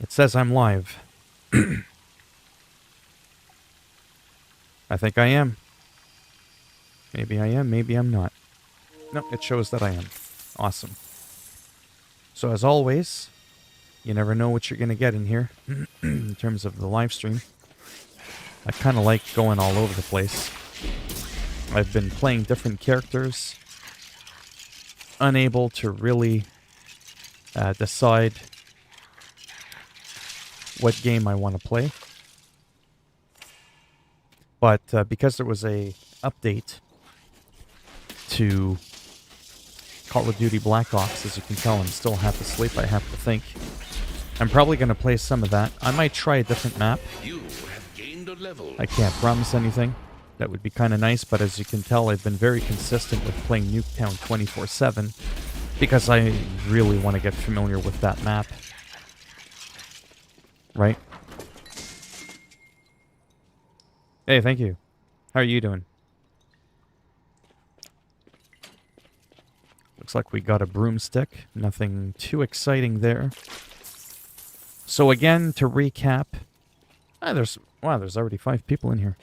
It says I'm live. I think I am. Maybe I am, maybe I'm not. No, it shows that I am. Awesome. So as always, you never know what you're going to get in here in terms of the live stream. I kind of like going all over the place. I've been playing different characters, unable to really decide what game I want to play. But because there was a update to Call of Duty Black Ops, as you can tell, I'm still half asleep, I have to think. I'm probably going to play some of that. I might try a different map. You have gained a level. I can't promise anything. That would be kind of nice, but as you can tell, I've been very consistent with playing Nuketown 24/7 because I really want to get familiar with that map. Right? Hey, thank you. How are you doing? Looks like we got a broomstick. Nothing too exciting there. So again, to recap, there's already 5 people in here.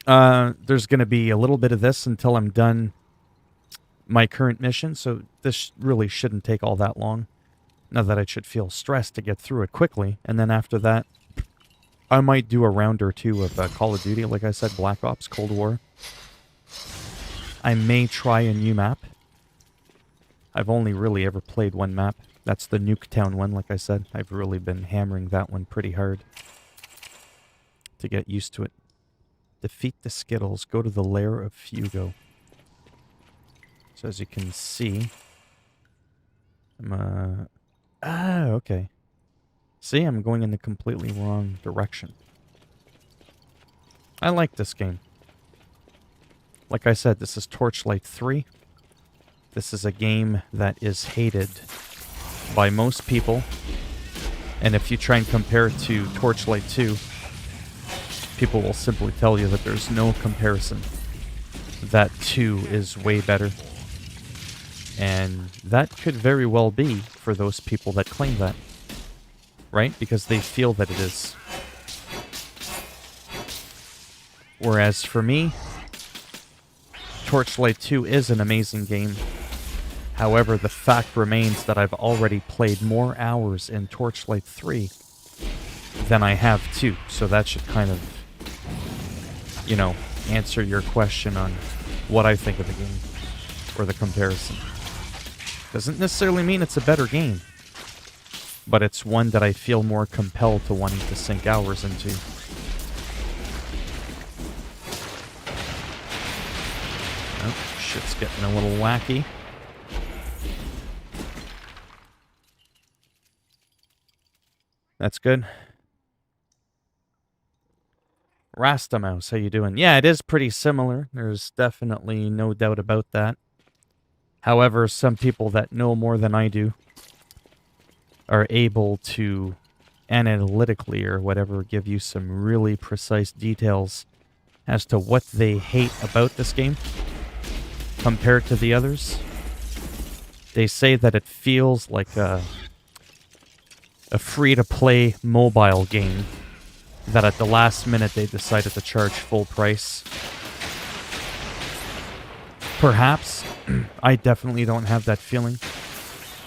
There's going to be a little bit of this until I'm done my current mission, so this really shouldn't take all that long. Not that I should feel stressed to get through it quickly, and then after that, I might do a round or two of Call of Duty, like I said, Black Ops, Cold War. I may try a new map. I've only really ever played one map. That's the Nuketown one, like I said. I've really been hammering that one pretty hard to get used to it. Defeat the Skittles. Go to the lair of Fugo. So as you can see, I'm, okay. See, I'm going in the completely wrong direction. I like this game. Like I said, this is Torchlight 3. This is a game that is hated by most people. And if you try and compare it to Torchlight 2, people will simply tell you that there's no comparison. That 2 is way better. And that could very well be for those people that claim that. Right? Because they feel that it is. Whereas for me, Torchlight 2 is an amazing game. However, the fact remains that I've already played more hours in Torchlight 3 than I have 2. So that should kind of, you know, answer your question on what I think of the game, or the comparison. Doesn't necessarily mean it's a better game, but it's one that I feel more compelled to wanting to sink hours into. Oh, shit's getting a little wacky. That's good. Rasta Mouse, how you doing? Yeah, it is pretty similar. There's definitely no doubt about that. However, some people that know more than I do are able to analytically or whatever give you some really precise details as to what they hate about this game compared to the others. They say that it feels like a free-to-play mobile game that at the last minute they decided to charge full price. Perhaps. I definitely don't have that feeling.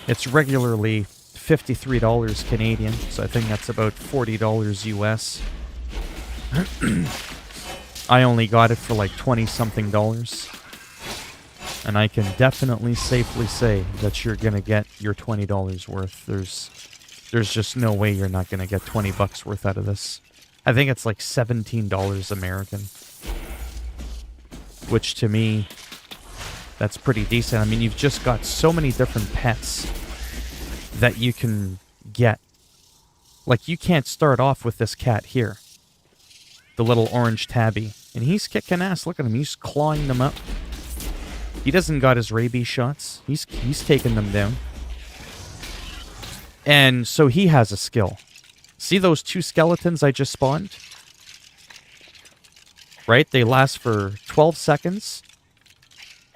It's regularly $53 Canadian, so I think that's about $40 US. I only got it for like 20-something dollars. And I can definitely safely say that you're going to get your $20 worth. There's just no way you're not going to get 20 bucks worth out of this. I think it's like $17 American. Which to me, that's pretty decent. I mean, you've just got so many different pets that you can get. Like, you can't start off with this cat here. The little orange tabby. And he's kicking ass. Look at him. He's clawing them up. He doesn't got his rabies shots. He's taking them down. And so he has a skill. See those 2 skeletons I just spawned? Right? They last for 12 seconds.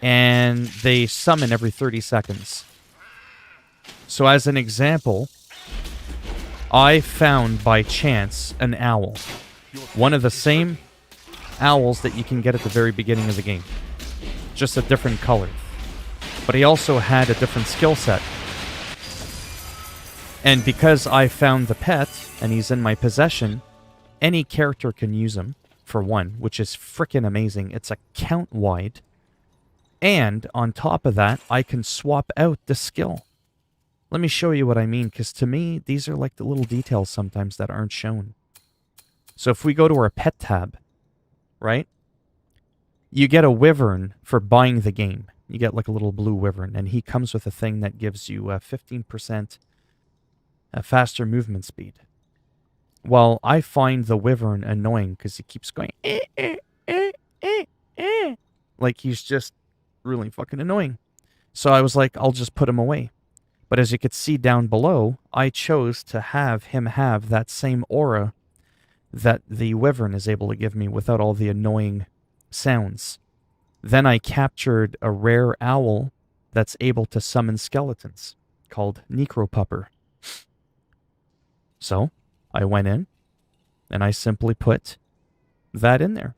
And they summon every 30 seconds. So as an example, I found by chance an owl. One of the same owls that you can get at the very beginning of the game. Just a different color. But he also had a different skill set. And because I found the pet, and he's in my possession, any character can use him, for one, which is frickin' amazing. It's account wide. And on top of that, I can swap out the skill. Let me show you what I mean, because to me, these are like the little details sometimes that aren't shown. So if we go to our pet tab, right? You get a wyvern for buying the game. You get like a little blue wyvern, and he comes with a thing that gives you 15% faster movement speed. Well, I find the wyvern annoying because he keeps going, like he's just really fucking annoying. So I was like, I'll just put him away. But as you could see down below, I chose to have him have that same aura that the wyvern is able to give me without all the annoying sounds. Then I captured a rare owl that's able to summon skeletons called Necropupper. So I went in and I simply put that in there.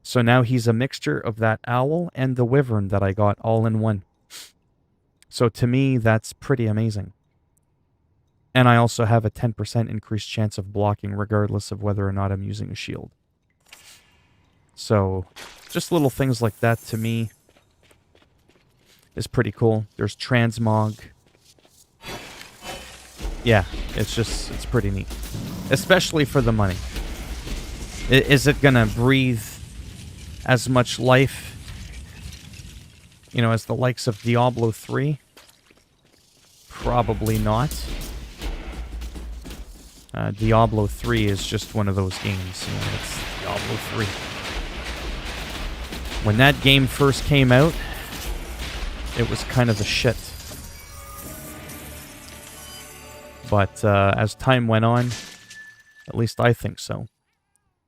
So now he's a mixture of that owl and the wyvern that I got all in one. So to me, that's pretty amazing. And I also have a 10% increased chance of blocking regardless of whether or not I'm using a shield. So just little things like that to me is pretty cool. There's transmog. Yeah, it's pretty neat. Especially for the money. Is it gonna breathe as much life, you know, as the likes of Diablo 3? Probably not. Diablo 3 is just one of those games. You know, it's Diablo 3. When that game first came out, it was kind of a shit. But as time went on, at least I think so,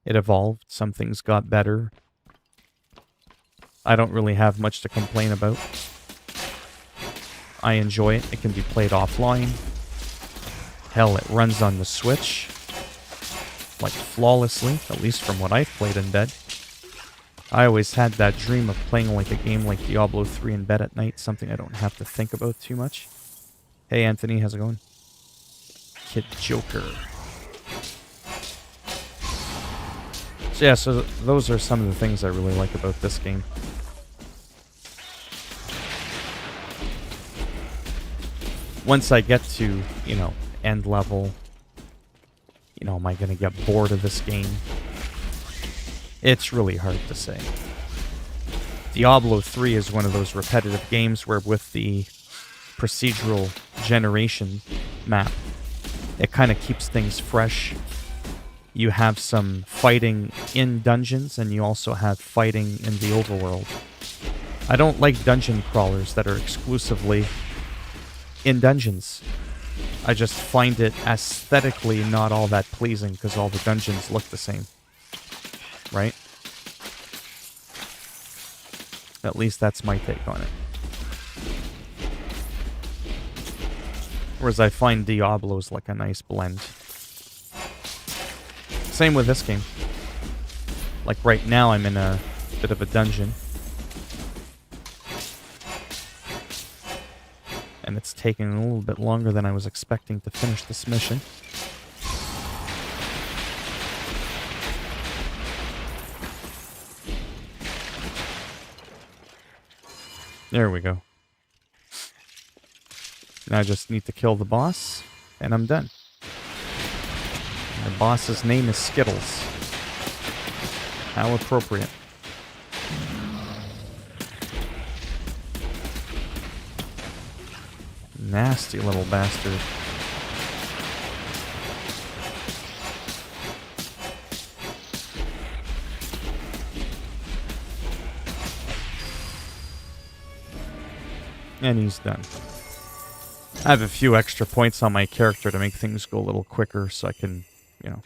it evolved. Some things got better. I don't really have much to complain about. I enjoy it. It can be played offline. Hell, it runs on the Switch. Like, flawlessly, at least from what I've played in bed. I always had that dream of playing like a game like Diablo 3 in bed at night, something I don't have to think about too much. Hey, Anthony, how's it going? Kid Joker. So yeah, so those are some of the things I really like about this game. Once I get to, you know, end level, you know, am I going to get bored of this game? It's really hard to say. Diablo 3 is one of those repetitive games where with the procedural generation map, it kind of keeps things fresh. You have some fighting in dungeons, and you also have fighting in the overworld. I don't like dungeon crawlers that are exclusively in dungeons. I just find it aesthetically not all that pleasing because all the dungeons look the same. Right? At least that's my take on it. Whereas I find Diablo's like a nice blend. Same with this game. Like right now I'm in a bit of a dungeon. And it's taking a little bit longer than I was expecting to finish this mission. There we go. Now I just need to kill the boss, and I'm done. And the boss's name is Skittles. How appropriate. Nasty little bastard. And he's done. I have a few extra points on my character to make things go a little quicker so I can, you know,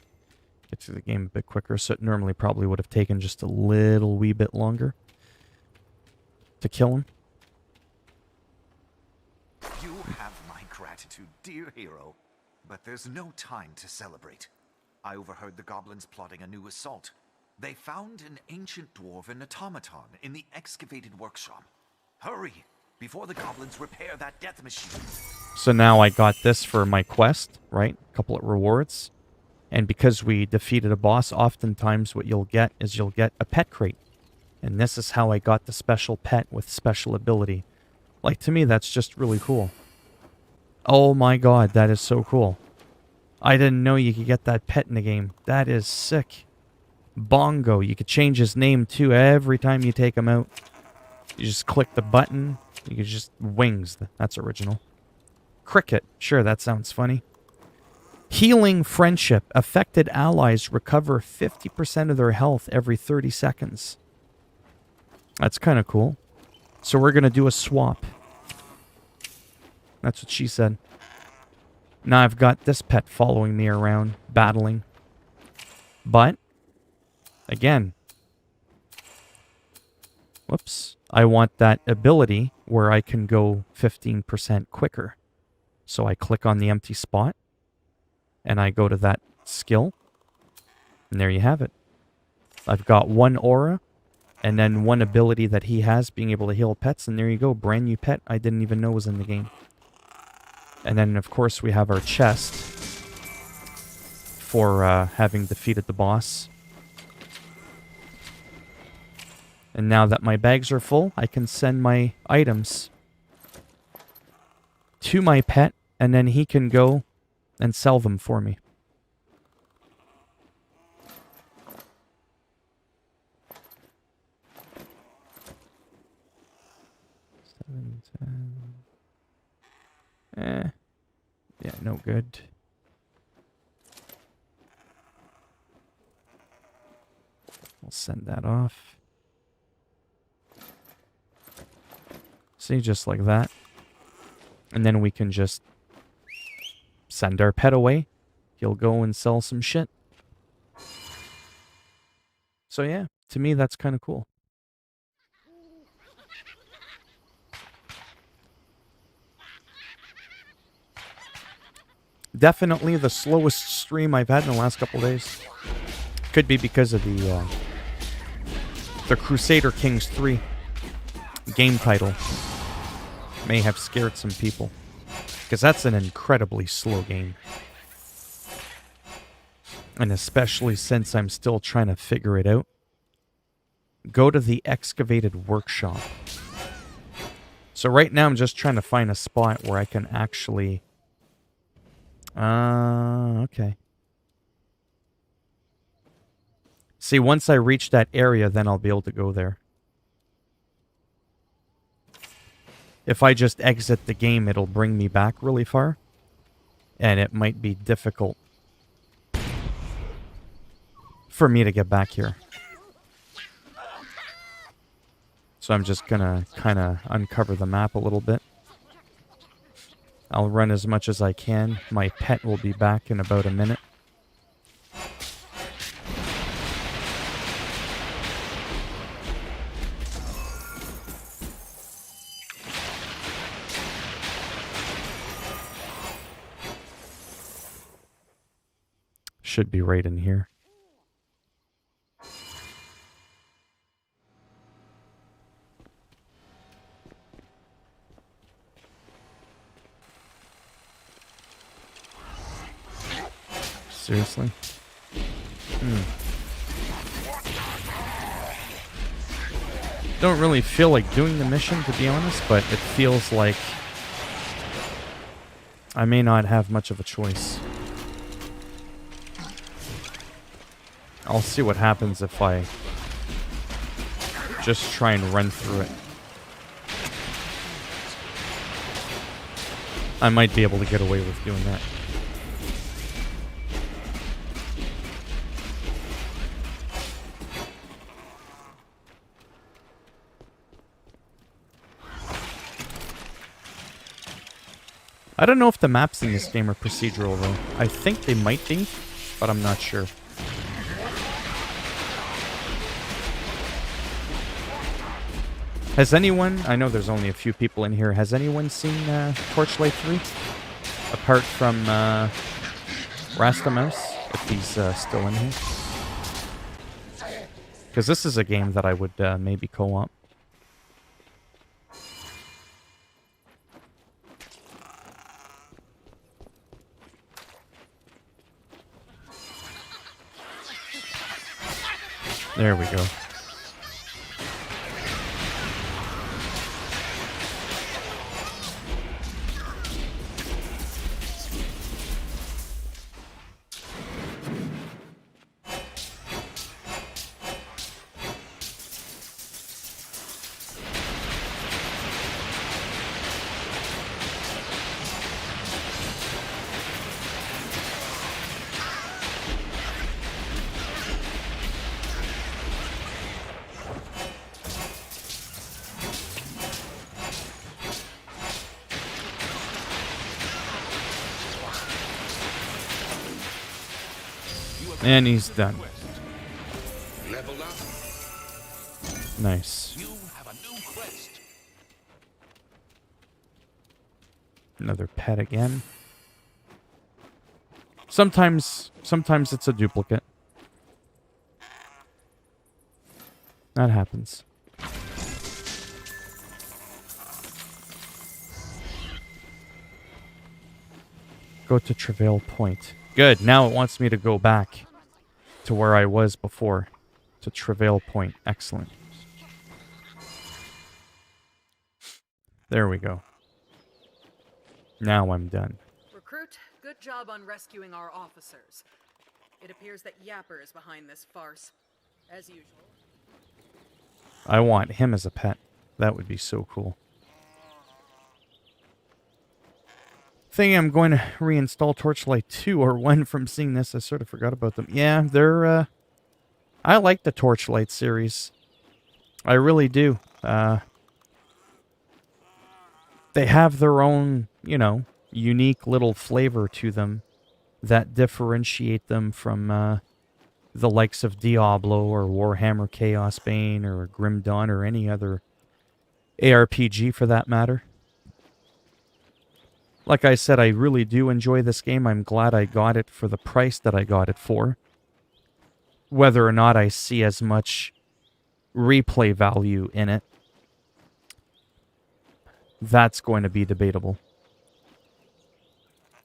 get through the game a bit quicker. So it normally probably would have taken just a little wee bit longer to kill him. You have my gratitude, dear hero. But there's no time to celebrate. I overheard the goblins plotting a new assault. They found an ancient dwarven automaton in the excavated workshop. Hurry, before the goblins repair that death machine. So now I got this for my quest, right? A couple of rewards. And because we defeated a boss, oftentimes what you'll get is you'll get a pet crate. And this is how I got the special pet with special ability. Like, to me, that's just really cool. Oh my god, that is so cool. I didn't know you could get that pet in the game. That is sick. Bongo. You could change his name, too, every time you take him out. You just click the button. You can just... Wings. That's original. Cricket. Sure, that sounds funny. Healing Friendship. Affected allies recover 50% of their health every 30 seconds. That's kind of cool. So we're going to do a swap. That's what she said. Now I've got this pet following me around, battling. But, again, whoops, I want that ability where I can go 15% quicker. So I click on the empty spot, and I go to that skill, and there you have it. I've got one aura, and then one ability that he has, being able to heal pets, and there you go, brand new pet I didn't even know was in the game. And then, of course, we have our chest for having defeated the boss. And now that my bags are full, I can send my items to my pet, and then he can go and sell them for me. Yeah, no good. We'll send that off. See, just like that. And then we can just send our pet away. He'll go and sell some shit. So yeah, to me that's kind of cool. Definitely the slowest stream I've had in the last couple days. Could be because of the Crusader Kings 3 game title. May have scared some people. Because that's an incredibly slow game. And especially since I'm still trying to figure it out. Go to the excavated workshop. So right now I'm just trying to find a spot where I can actually... okay. See, once I reach that area, then I'll be able to go there. If I just exit the game, it'll bring me back really far. And it might be difficult for me to get back here. So I'm just gonna kind of uncover the map a little bit. I'll run as much as I can. My pet will be back in about a minute. Should be right in here. Seriously? Don't really feel like doing the mission, to be honest, but it feels like I may not have much of a choice. I'll see what happens if I just try and run through it. I might be able to get away with doing that. I don't know if the maps in this game are procedural, though. I think they might be, but I'm not sure. Has anyone... I know there's only a few people in here. Has anyone seen Torchlight 3? apart from Rastamouse, if he's still in here. Because this is a game that I would maybe co-op. There we go. And he's done. Level up. Nice. You have a new quest. Another pet again. Sometimes it's a duplicate. That happens. Go to Travail Point. Good. Now it wants me to go back to where I was before. To Travail Point. Excellent. There we go. Now I'm done. Recruit, good job on rescuing our officers. It appears that Yapper is behind this farce. As usual. I want him as a pet. That would be so cool. Thinking I'm going to reinstall Torchlight 2 or 1 from seeing this. I sort of forgot about them. Yeah, they're, I like the Torchlight series. I really do. They have their own, you know, unique little flavor to them that differentiate them from the likes of Diablo or Warhammer Chaos Bane or Grim Dawn or any other ARPG for that matter. Like I said, I really do enjoy this game. I'm glad I got it for the price that I got it for. Whether or not I see as much replay value in it, that's going to be debatable.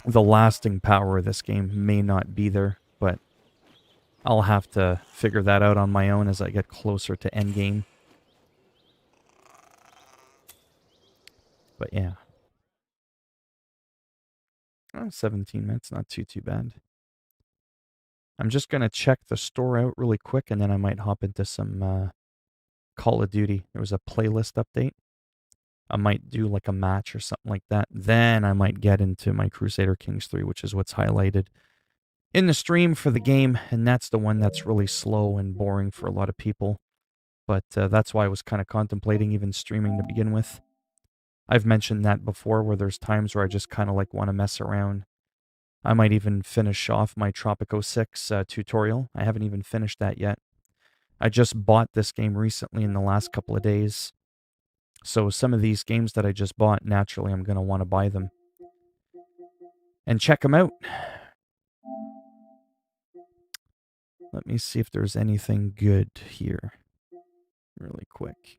The lasting power of this game may not be there, but I'll have to figure that out on my own as I get closer to endgame. But yeah. Oh, 17 minutes, not too bad. I'm just going to check the store out really quick, and then I might hop into some Call of Duty. There was a playlist update. I might do like a match or something like that. Then I might get into my Crusader Kings 3, which is what's highlighted in the stream for the game, and that's the one that's really slow and boring for a lot of people. But that's why I was kind of contemplating even streaming to begin with. I've mentioned that before, where there's times where I just kind of like want to mess around. I might even finish off my Tropico 6 tutorial. I haven't even finished that yet. I just bought this game recently in the last couple of days. So some of these games that I just bought, naturally I'm going to want to buy them and check them out. Let me see if there's anything good here really quick.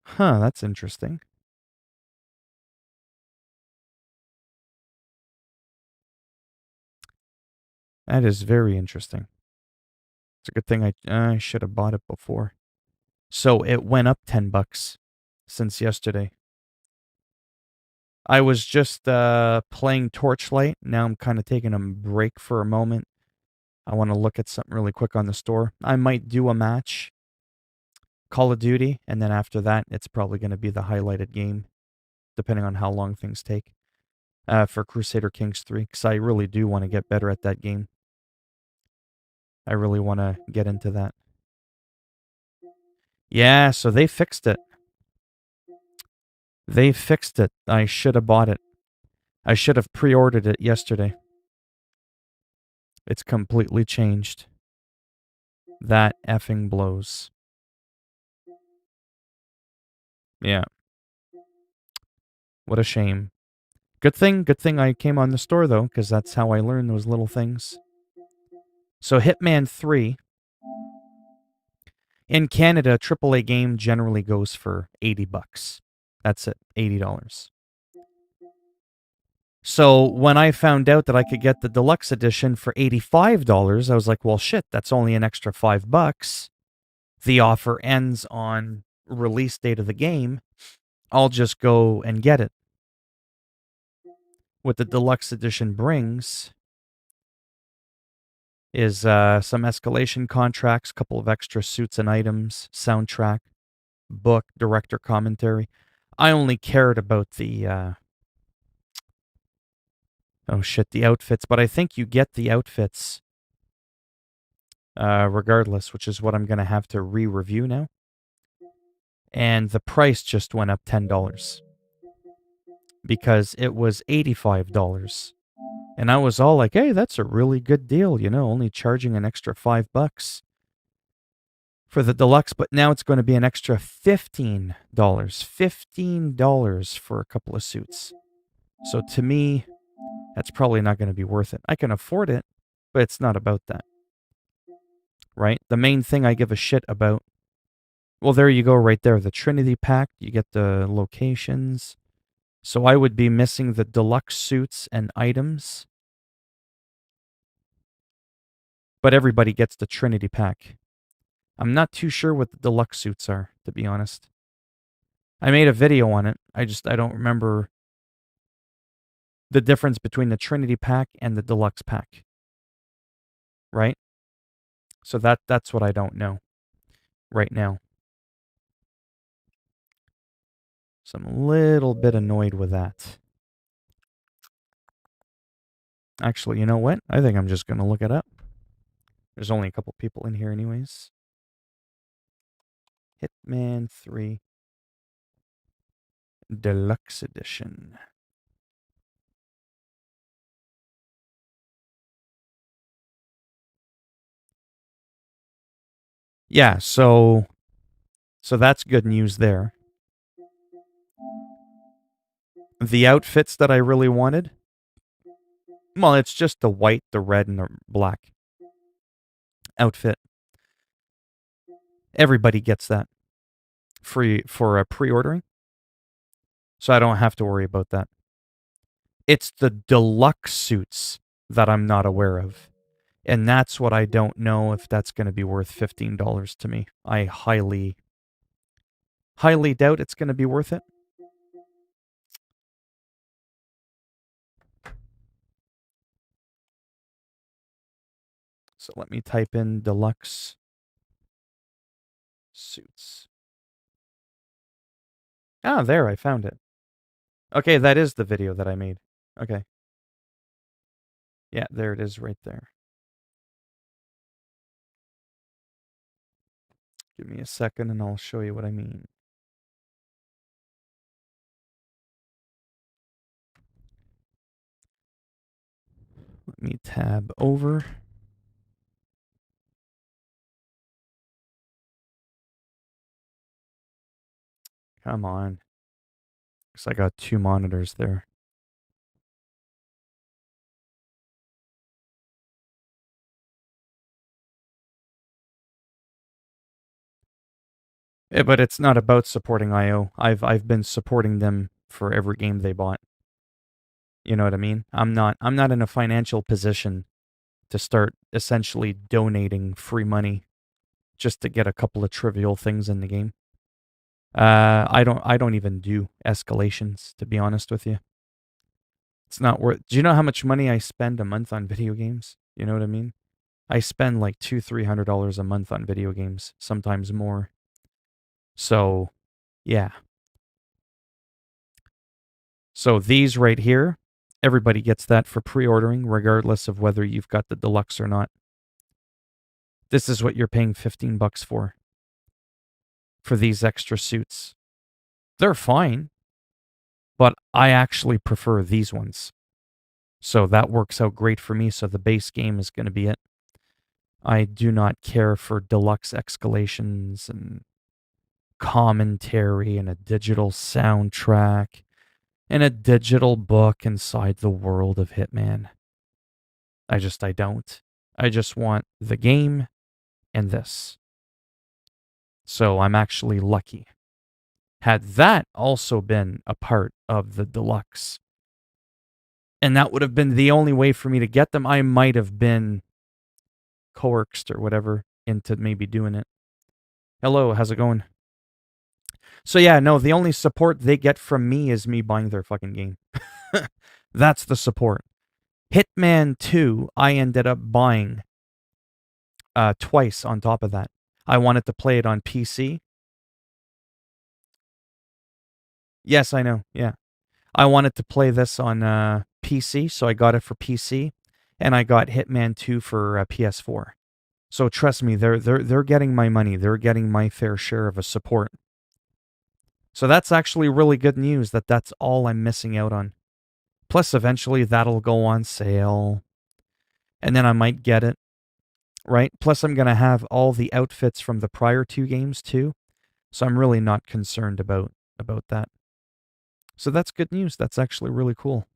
Huh, that's interesting. That is very interesting. It's a good thing I should have bought it before. So it went up $10 since yesterday. I was just playing Torchlight. Now I'm kind of taking a break for a moment. I want to look at something really quick on the store. I might do a match, Call of Duty, and then after that, it's probably going to be the highlighted game, depending on how long things take, for Crusader Kings 3, because I really do want to get better at that game. I really want to get into that. Yeah, so they fixed it. They fixed it. I should have bought it. I should have pre-ordered it yesterday. It's completely changed. That effing blows. Yeah. What a shame. Good thing I came on the store, though, because that's how I learn those little things. So Hitman 3. In Canada, a AAA game generally goes for $80. That's it, $80. So when I found out that I could get the deluxe edition for $85, I was like, well, shit, that's only an extra $5. The offer ends on release date of the game. I'll just go and get it. What the deluxe edition brings is some escalation contracts, couple of extra suits and items, soundtrack, book, director commentary. I only cared about the the outfits, but I think you get the outfits regardless, which is what I'm going to have to re-review now. And the price just went up $10 because it was $85. And I was all like, hey, that's a really good deal, only charging an extra $5 for the deluxe, but now it's going to be an extra $15. $15 for a couple of suits. So to me, that's probably not going to be worth it. I can afford it, but it's not about that. Right? The main thing I give a shit about, well, there you go right there. The Trinity Pack, you get the locations. So I would be missing the deluxe suits and items. But everybody gets the Trinity Pack. I'm not too sure what the deluxe suits are, to be honest. I made a video on it. I don't remember the difference between the Trinity Pack and the deluxe pack. Right? So that's what I don't know right now. So I'm a little bit annoyed with that. Actually, you know what? I think I'm just going to look it up. There's only a couple people in here anyways. Hitman 3 Deluxe Edition. Yeah, so that's good news there. The outfits that I really wanted, well, it's just the white, the red, and the black outfit. Everybody gets that free for pre-ordering, so I don't have to worry about that. It's the deluxe suits that I'm not aware of, and that's what I don't know if that's going to be worth $15 to me. I highly doubt it's going to be worth it. So let me type in deluxe suits. Ah, there, I found it. Okay, that is the video that I made. Okay. Yeah, there it is right there. Give me a second and I'll show you what I mean. Let me tab over. Come on. Because I got two monitors there. Yeah, but it's not about supporting IO. I've been supporting them for every game they bought. You know what I mean? I'm not in a financial position to start essentially donating free money just to get a couple of trivial things in the game. I don't even do escalations, to be honest with you. It's not worth. Do you know how much money I spend a month on video games? You know what I mean? I spend like $200-300 a month on video games, sometimes more. So, yeah. So these right here, everybody gets that for pre-ordering, regardless of whether you've got the deluxe or not. This is what you're paying $15 for these extra suits. They're fine, but I actually prefer these ones. So that works out great for me. So the base game is going to be it. I do not care for deluxe escalations and commentary and a digital soundtrack and a digital book inside the world of Hitman. I don't. I just want the game and this. So I'm actually lucky. Had that also been a part of the deluxe, and that would have been the only way for me to get them, I might have been coerced or whatever into maybe doing it. Hello, how's it going? So yeah, no, the only support they get from me is me buying their fucking game. That's the support. Hitman 2, I ended up buying twice on top of that. I wanted to play it on PC. Yes, I know. Yeah. I wanted to play this on PC, so I got it for PC, and I got Hitman 2 for PS4. So trust me, they're getting my money. They're getting my fair share of a support. So that's actually really good news that that's all I'm missing out on. Plus, eventually that'll go on sale, and then I might get it, right? Plus, I'm going to have all the outfits from the prior 2 games too, so I'm really not concerned about that. So that's good news. That's actually really cool.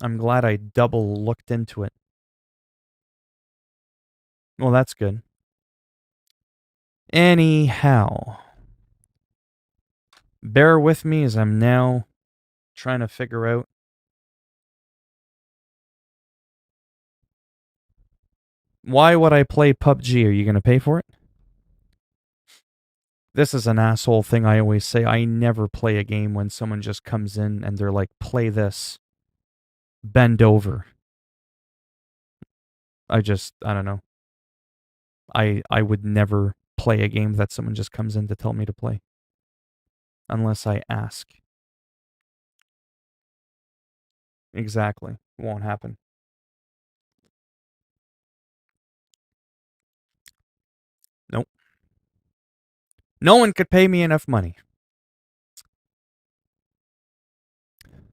I'm glad I double looked into it. Well, that's good. Anyhow, bear with me as I'm now trying to figure out why would I play PUBG? Are you going to pay for it? This is an asshole thing I always say. I never play a game when someone just comes in and they're like, play this. Bend over. I don't know. I would never play a game that someone just comes in to tell me to play. Unless I ask. Exactly. It won't happen. Nope. No one could pay me enough money.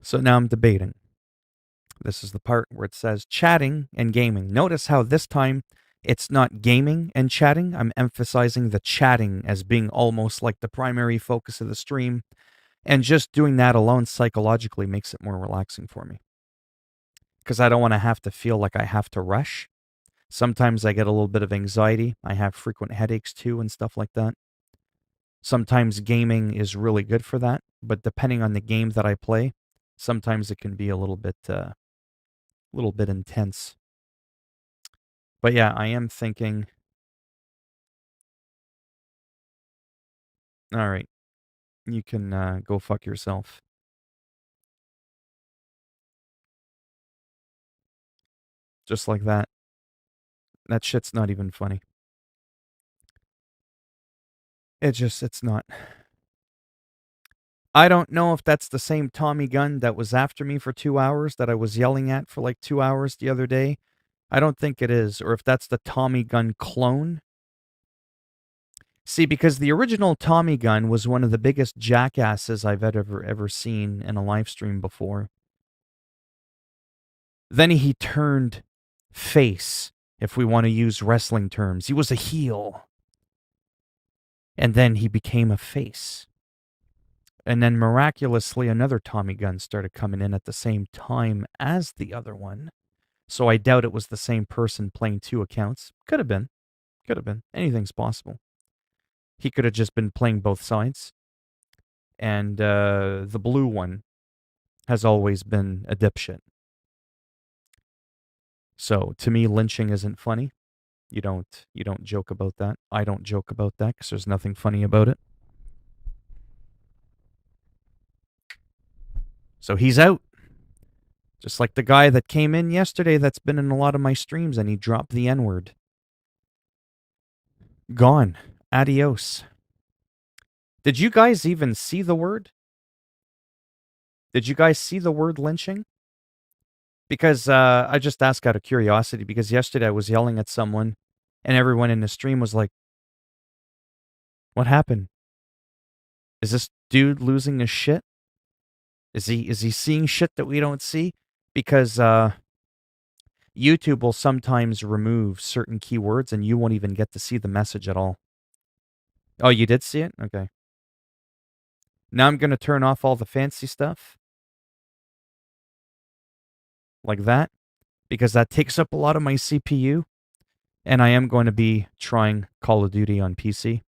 So now I'm debating. This is the part where it says chatting and gaming. Notice how this time it's not gaming and chatting. I'm emphasizing the chatting as being almost like the primary focus of the stream. And just doing that alone psychologically makes it more relaxing for me. Because I don't want to have to feel like I have to rush. Sometimes I get a little bit of anxiety. I have frequent headaches too and stuff like that. Sometimes gaming is really good for that. But depending on the game that I play, sometimes it can be a little bit intense. But yeah, I am thinking, all right, you can go fuck yourself. Just like that. That shit's not even funny. It's not. I don't know if that's the same Tommy gun that was after me for 2 hours that I was yelling at for like 2 hours the other day. I don't think it is. Or if that's the Tommy gun clone. See, because the original Tommy gun was one of the biggest jackasses I've ever seen in a live stream before. Then he turned face, if we want to use wrestling terms. He was a heel. And then he became a face. And then miraculously, another Tommy gun started coming in at the same time as the other one. So I doubt it was the same person playing 2 accounts. Could have been. Could have been. Anything's possible. He could have just been playing both sides. And the blue one has always been a dipshit. So to me, lynching isn't funny. You don't joke about that. I don't joke about that because there's nothing funny about it. So he's out. Just like the guy that came in yesterday that's been in a lot of my streams and he dropped the N-word. Gone. Adios. Did you guys even see the word? Did you guys see the word lynching? Because I just asked out of curiosity because yesterday I was yelling at someone and everyone in the stream was like, what happened? Is this dude losing his shit? Is he seeing shit that we don't see? Because YouTube will sometimes remove certain keywords and you won't even get to see the message at all. Oh, you did see it? Okay. Now I'm going to turn off all the fancy stuff. Like that. Because that takes up a lot of my CPU. And I am going to be trying Call of Duty on PC.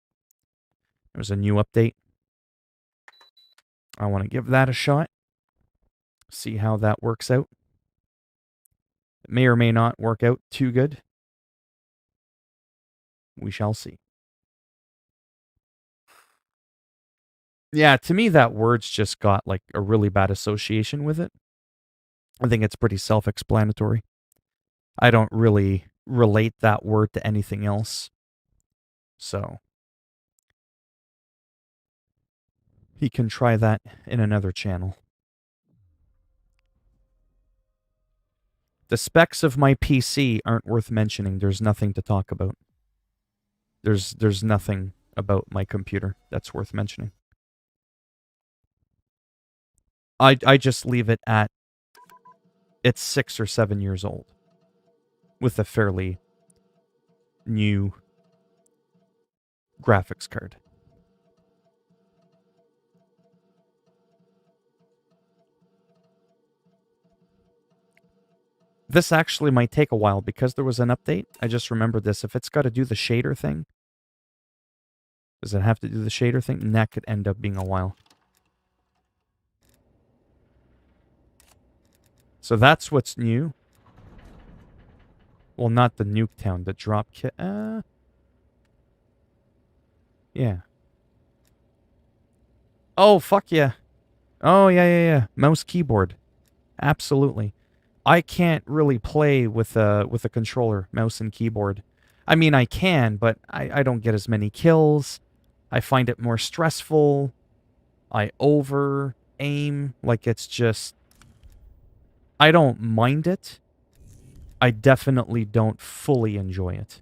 There's a new update. I want to give that a shot. See how that works out. It may or may not work out too good. We shall see. Yeah, to me, that word's just got like a really bad association with it. I think it's pretty self-explanatory. I don't really relate that word to anything else. So, he can try that in another channel. The specs of my PC aren't worth mentioning. There's nothing to talk about. There's nothing about my computer that's worth mentioning. I just leave it at it's 6 or 7 years old with a fairly new graphics card. This actually might take a while because there was an update. I just remembered this. If it's got to do the shader thing, does it have to do the shader thing? And that could end up being a while. So that's what's new. Well, not the Nuketown, the drop kit. Yeah. Oh, fuck yeah. Oh, yeah. Mouse keyboard. Absolutely. I can't really play with a controller, mouse and keyboard. I mean, I can, but I don't get as many kills. I find it more stressful. I over aim. Like, it's just... I don't mind it. I definitely don't fully enjoy it.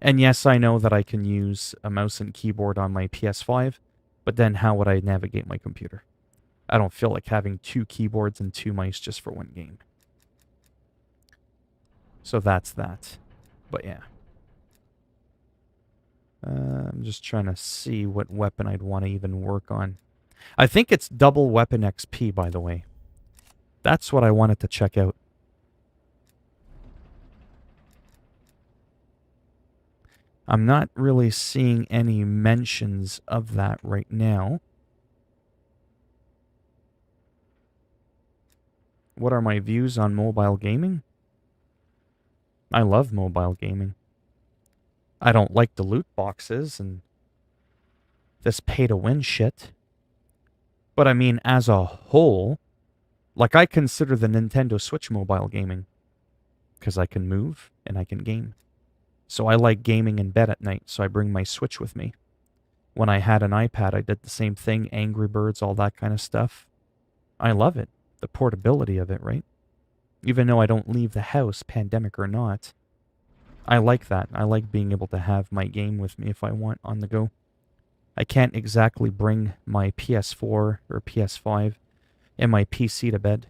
And yes, I know that I can use a mouse and keyboard on my PS5, but then how would I navigate my computer? I don't feel like having 2 keyboards and 2 mice just for one game. So that's that. But yeah. I'm just trying to see what weapon I'd want to even work on. I think it's double weapon XP, by the way. That's what I wanted to check out. I'm not really seeing any mentions of that right now. What are my views on mobile gaming? I love mobile gaming. I don't like the loot boxes and this pay-to-win shit. But I mean, as a whole, like I consider the Nintendo Switch mobile gaming. Because I can move and I can game. So I like gaming in bed at night, so I bring my Switch with me. When I had an iPad, I did the same thing, Angry Birds, all that kind of stuff. I love it. The portability of it, right? Even though I don't leave the house, pandemic or not. I like that. I like being able to have my game with me if I want on the go. I can't exactly bring my PS4 or PS5 and my PC to bed.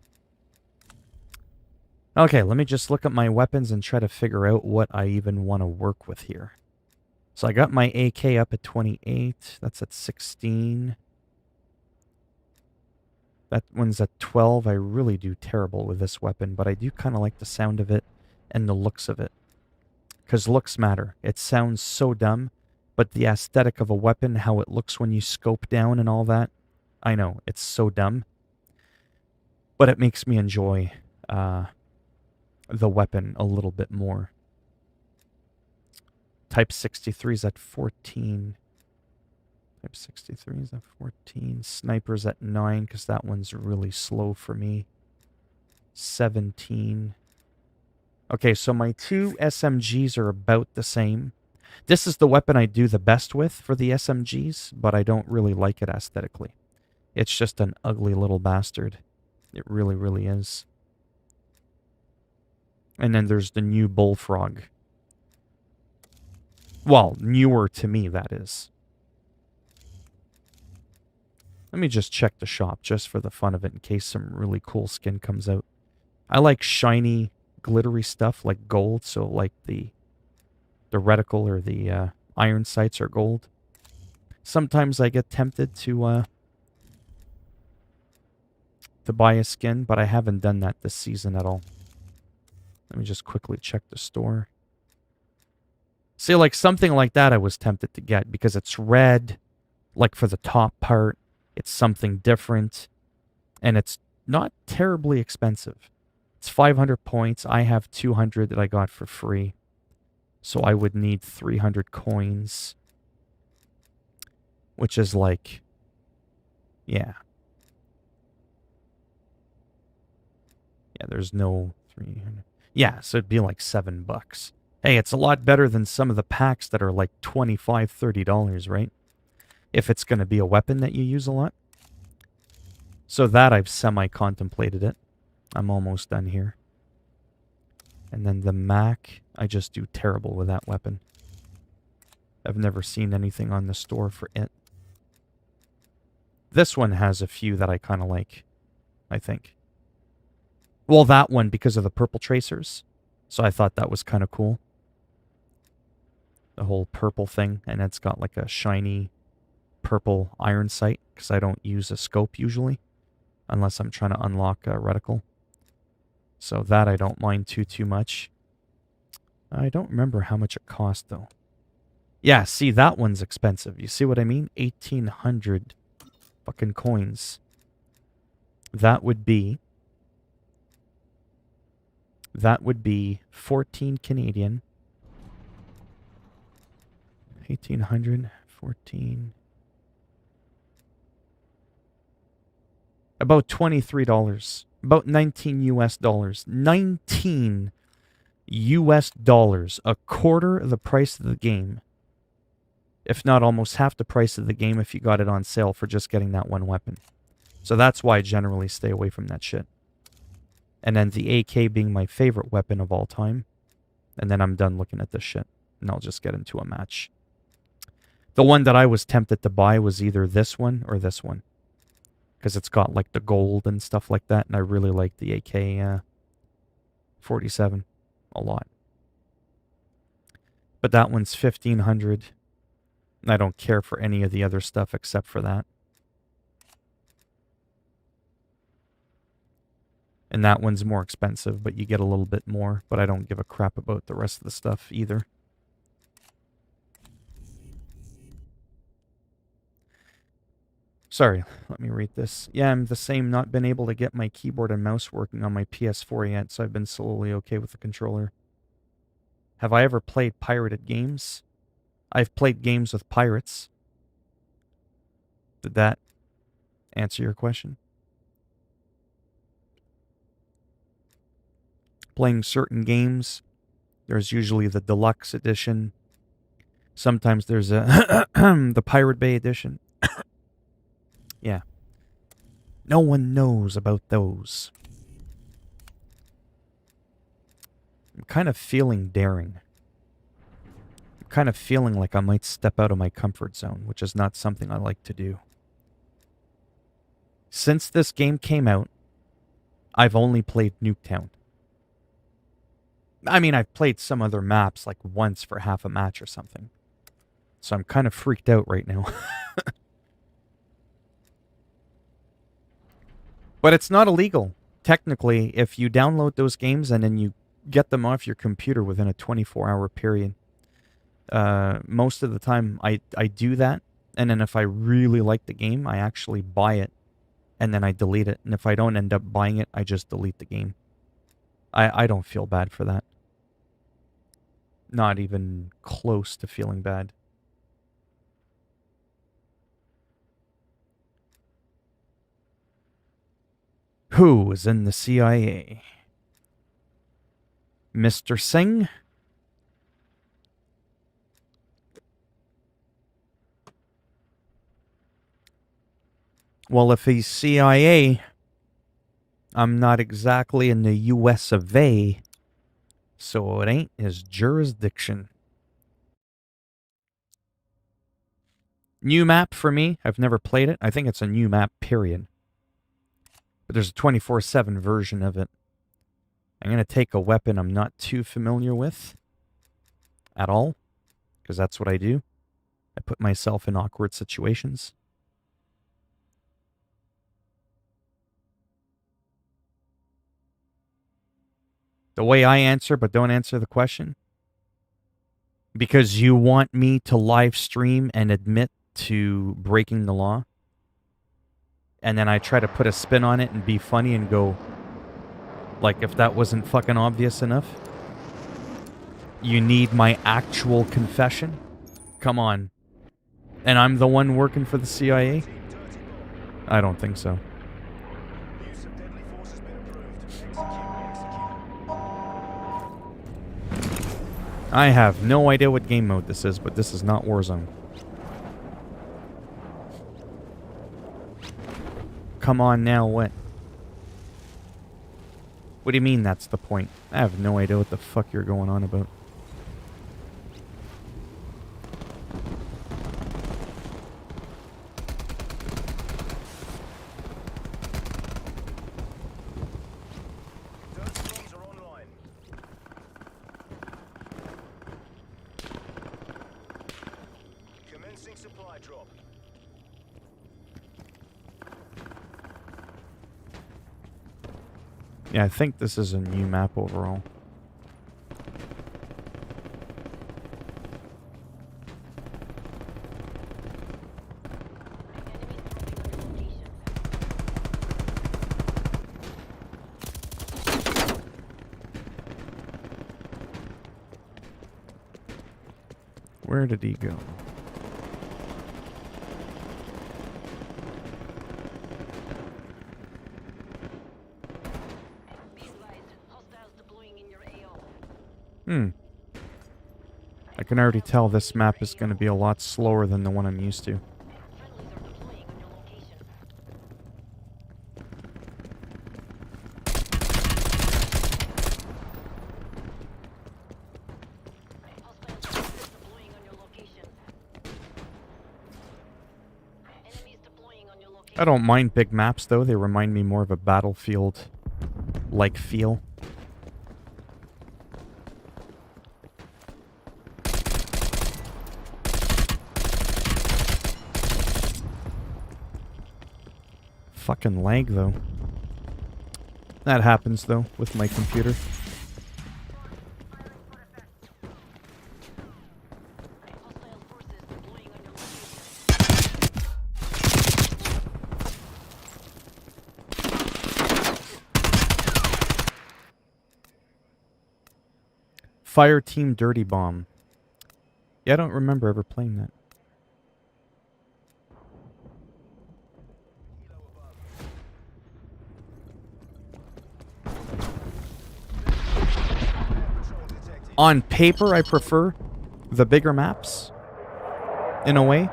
Okay, let me just look at my weapons and try to figure out what I even want to work with here. So I got my AK up at 28. That's at 16. That one's at 12. I really do terrible with this weapon, but I do kind of like the sound of it and the looks of it. Because looks matter. It sounds so dumb, but the aesthetic of a weapon, how it looks when you scope down and all that, I know, it's so dumb. But it makes me enjoy the weapon a little bit more. Type 63 is at 14. Type 63 is at 14. Sniper's at 9, because that one's really slow for me. 17. Okay, so my 2 SMGs are about the same. This is the weapon I do the best with for the SMGs, but I don't really like it aesthetically. It's just an ugly little bastard. It really, really is. And then there's the new Bullfrog. Well, newer to me, that is. Let me just check the shop just for the fun of it in case some really cool skin comes out. I like shiny, glittery stuff like gold, so like the reticle or the iron sights are gold. Sometimes I get tempted to buy a skin, but I haven't done that this season at all. Let me just quickly check the store. See, like something like that I was tempted to get because it's red, like for the top part. It's something different, and it's not terribly expensive. It's 500 points. I have 200 that I got for free. So I would need 300 coins, which is like, yeah. Yeah, there's no 300. Yeah, so it'd be like $7. Hey, it's a lot better than some of the packs that are like $25, $30, right? If it's going to be a weapon that you use a lot. So that I've semi-contemplated it. I'm almost done here. And then the Mac, I just do terrible with that weapon. I've never seen anything on the store for it. This one has a few that I kind of like, I think. Well, that one because of the purple tracers. So I thought that was kind of cool. The whole purple thing. And it's got like a shiny purple iron sight. Because I don't use a scope usually. Unless I'm trying to unlock a reticle. So that I don't mind too much. I don't remember how much it cost though. Yeah, see, that one's expensive. You see what I mean? 1,800 fucking coins. That would be 14 Canadian. 1,800, 14. About $23. About 19 US dollars. 19 US dollars. A quarter of the price of the game. If not almost half the price of the game if you got it on sale for just getting that one weapon. So that's why I generally stay away from that shit. And then the AK being my favorite weapon of all time. And then I'm done looking at this shit. And I'll just get into a match. The one that I was tempted to buy was either this one or this one. Because it's got like the gold and stuff like that. And I really like the AK-47 a lot. But that one's 1,500. I don't care for any of the other stuff except for that. And that one's more expensive, but you get a little bit more. But I don't give a crap about the rest of the stuff either. Sorry, let me read this. Yeah, I'm the same. Not been able to get my keyboard and mouse working on my PS4 yet, so I've been slowly okay with the controller. Have I ever played pirated games? I've played games with pirates. Did that answer your question? Playing certain games, there's usually the deluxe edition. Sometimes there's a the Pirate Bay edition. Yeah. No one knows about those. I'm kind of feeling daring. I'm kind of feeling like I might step out of my comfort zone, which is not something I like to do. Since this game came out, I've only played Nuketown. I mean, I've played some other maps like once for half a match or something. So I'm kind of freaked out right now. But it's not illegal. Technically, if you download those games and then you get them off your computer within a 24-hour period. Most of the time, I do that. And then if I really like the game, I actually buy it. And then I delete it. And if I don't end up buying it, I just delete the game. I don't feel bad for that. Not even close to feeling bad. Who is in the CIA? Mr. Singh? Well, if he's CIA, I'm not exactly in the US of A, so it ain't his jurisdiction. New map for me. I've never played it. I think it's a new map, period. But there's a 24/7 version of it. I'm going to take a weapon I'm not too familiar with at all, because that's what I do. I put myself in awkward situations. The way I answer, but don't answer the question. Because you want me to live stream and admit to breaking the law. And then I try to put a spin on it and be funny and go, like, if that wasn't fucking obvious enough. You need my actual confession? Come on. And I'm the one working for the CIA? I don't think so. I have no idea what game mode this is, but this is not Warzone. Come on now, what? What do you mean that's the point? I have no idea what the fuck you're going on about. Yeah, I think this is a new map overall. Where did he go? I can already tell this map is going to be a lot slower than the one I'm used to. I don't mind big maps though, they remind me more of a Battlefield-like feel. Fucking lag though. That happens though with my computer. Fire Team Dirty Bomb. Yeah, I don't remember ever playing that. On paper, I prefer the bigger maps, in a way.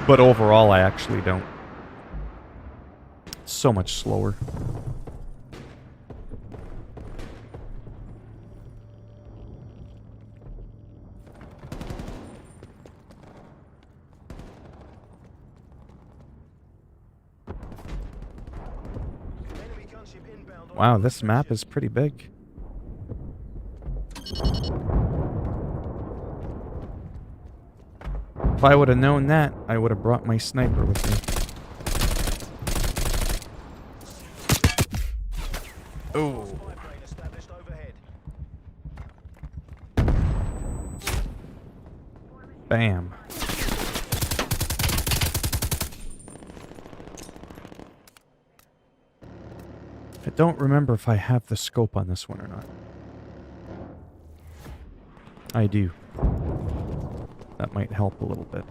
But overall, I actually don't. It's so much slower. Wow, this map is pretty big. If I would have known that, I would have brought my sniper with me. Ooh. Bam. I don't remember if I have the scope on this one or not. I do. That might help a little bit.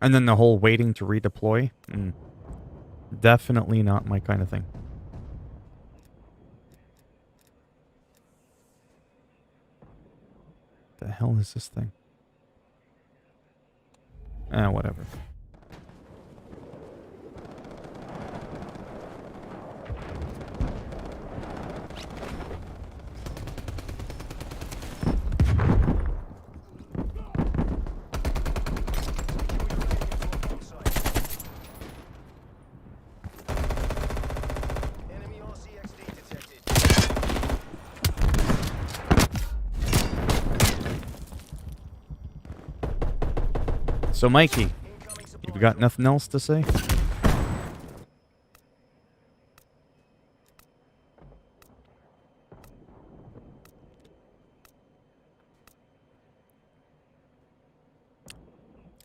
And then the whole waiting to redeploy? Definitely not my kind of thing. The hell is this thing? Whatever. So, Mikey, you've got nothing else to say?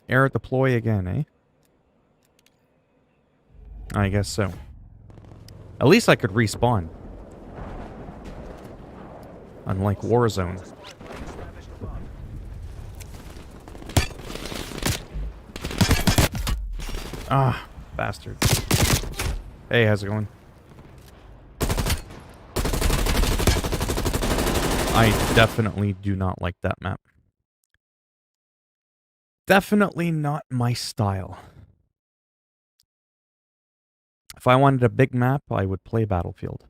Air deploy again, eh? I guess so. At least I could respawn. Unlike Warzone. Ah, bastard. Hey, how's it going? I definitely do not like that map. Definitely not my style. If I wanted a big map, I would play Battlefield.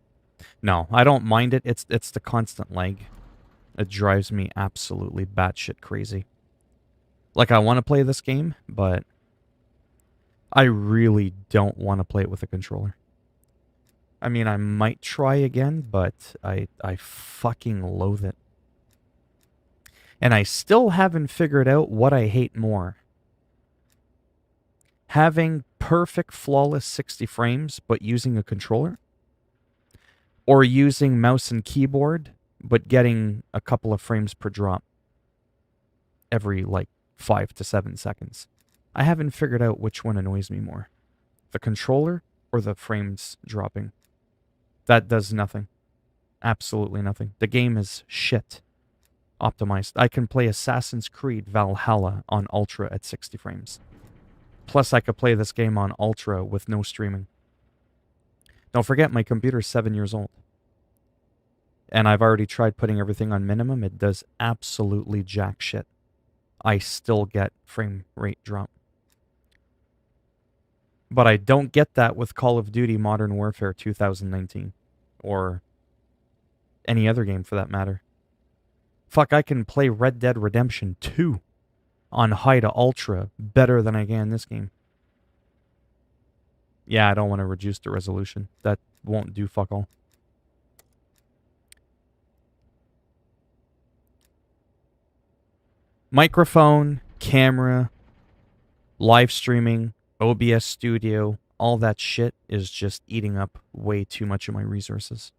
No, I don't mind it. It's the constant lag. It drives me absolutely batshit crazy. Like, I want to play this game, but I really don't want to play it with a controller. I mean, I might try again, but I fucking loathe it. And I still haven't figured out what I hate more. Having perfect, flawless 60 frames, but using a controller? Or using mouse and keyboard, but getting a couple of frames per drop every, like, 5 to 7 seconds. I haven't figured out which one annoys me more. The controller or the frames dropping. That does nothing. Absolutely nothing. The game is shit. Optimized. I can play Assassin's Creed Valhalla on Ultra at 60 frames. Plus, I could play this game on Ultra with no streaming. Don't forget, my computer's 7 years old. And I've already tried putting everything on minimum. It does absolutely jack shit. I still get frame rate drop. But I don't get that with Call of Duty Modern Warfare 2019. Or any other game for that matter. Fuck, I can play Red Dead Redemption 2 on high to ultra better than I can this game. Yeah, I don't want to reduce the resolution. That won't do fuck all. Microphone, camera, live streaming, OBS Studio, all that shit is just eating up way too much of my resources.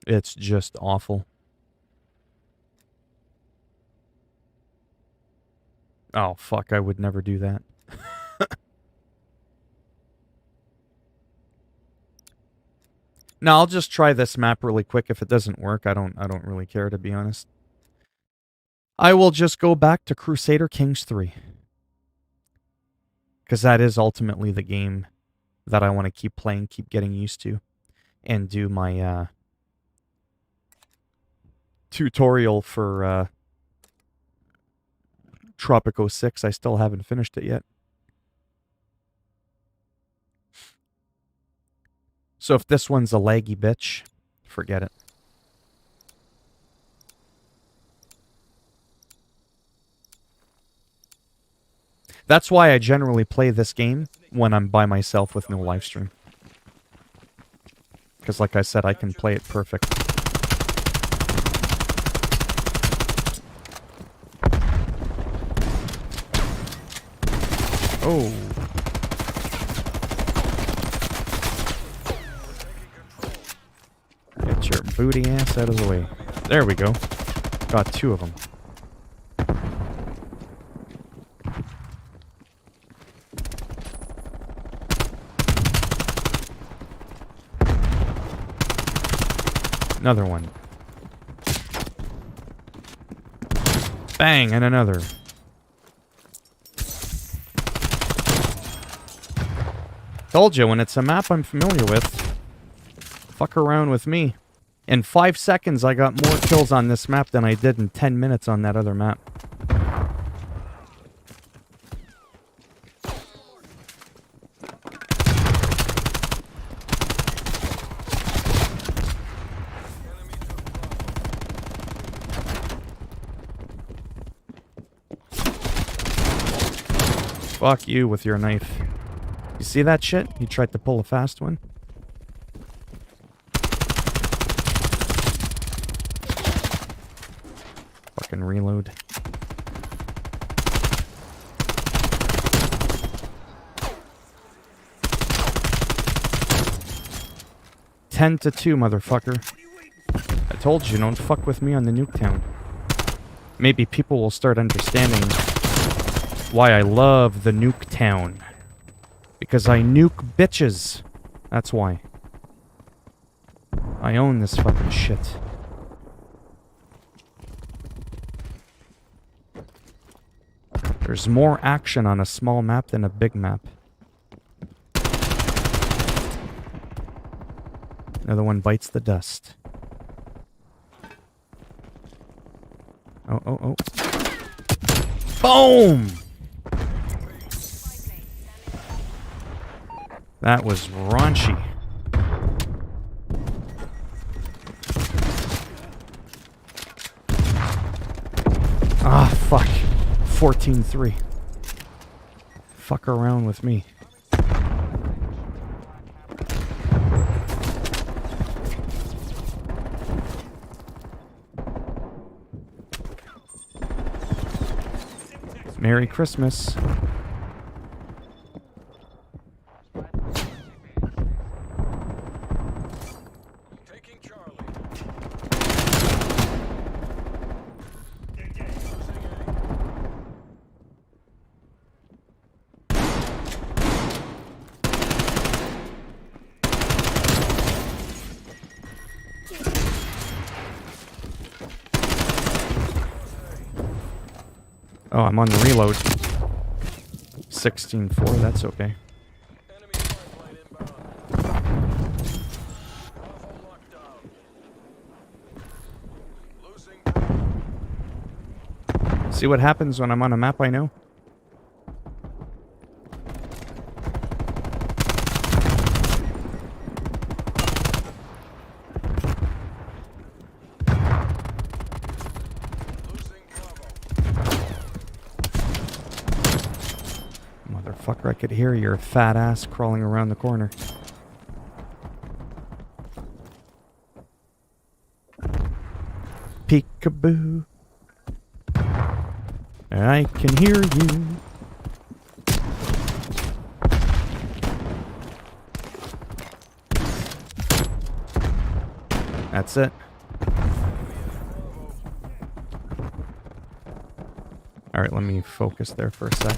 It's just awful. Oh, fuck, I would never do that. Now, I'll just try this map really quick. If it doesn't work, I don't really care, to be honest. I will just go back to Crusader Kings 3. Because that is ultimately the game that I want to keep playing, keep getting used to. And do my tutorial for Tropico 6. I still haven't finished it yet. So if this one's a laggy bitch, forget it. That's why I generally play this game when I'm by myself with no live stream. Because like I said, I can play it perfect. Oh. Get your booty ass out of the way. There we go. Got 2 of them. Another one. Bang, and another. Told you, when it's a map I'm familiar with, fuck around with me. In 5 seconds, I got more kills on this map than I did in 10 minutes on that other map. Fuck you with your knife. You see that shit? You tried to pull a fast one. fucking reload. Ten to 2, motherfucker. I told you, don't fuck with me on the Nuketown. Maybe people will start understanding why I love the Nuketown. Because I nuke bitches. That's why. I own this fucking shit. There's more action on a small map than a big map. Another one bites the dust. Oh, oh, oh. Boom! That was raunchy. Ah, fuck. 14-3. Fuck around with me. Merry Christmas. Taking Charlie. Oh, I'm on the reload. 16-4, that's okay. Enemy fireplane inbound. Bravo locked down. Losing. See what happens when I'm on a map I know? Motherfucker, I could hear your fat ass crawling around the corner. Peekaboo. I can hear you. That's it. Alright, let me focus there for a sec.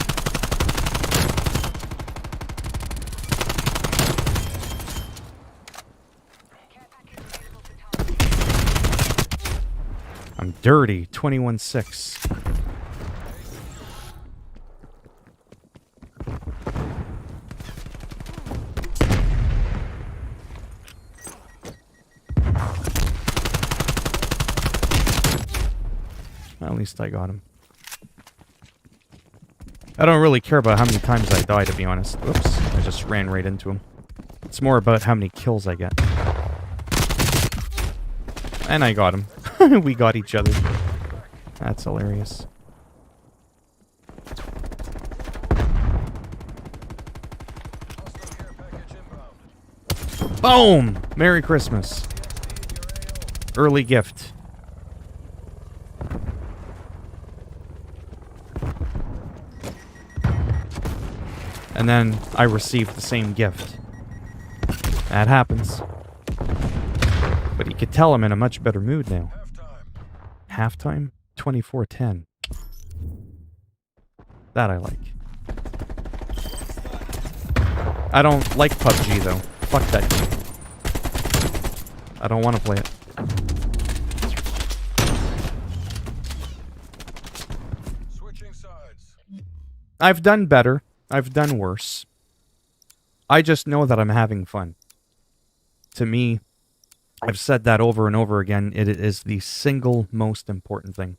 I'm dirty. 21-6. At least I got him. I don't really care about how many times I die, to be honest. Oops, I just ran right into him. It's more about how many kills I get. And I got him. We got each other. That's hilarious. Boom! Merry Christmas. Early gift. And then I received the same gift. That happens. But you could tell I'm in a much better mood now. Halftime? 24-10. That I like. I don't like PUBG though. Fuck that game. I don't want to play it. Switching sides. I've done better. I've done worse. I just know that I'm having fun. To me, I've said that over and over again. It is the single most important thing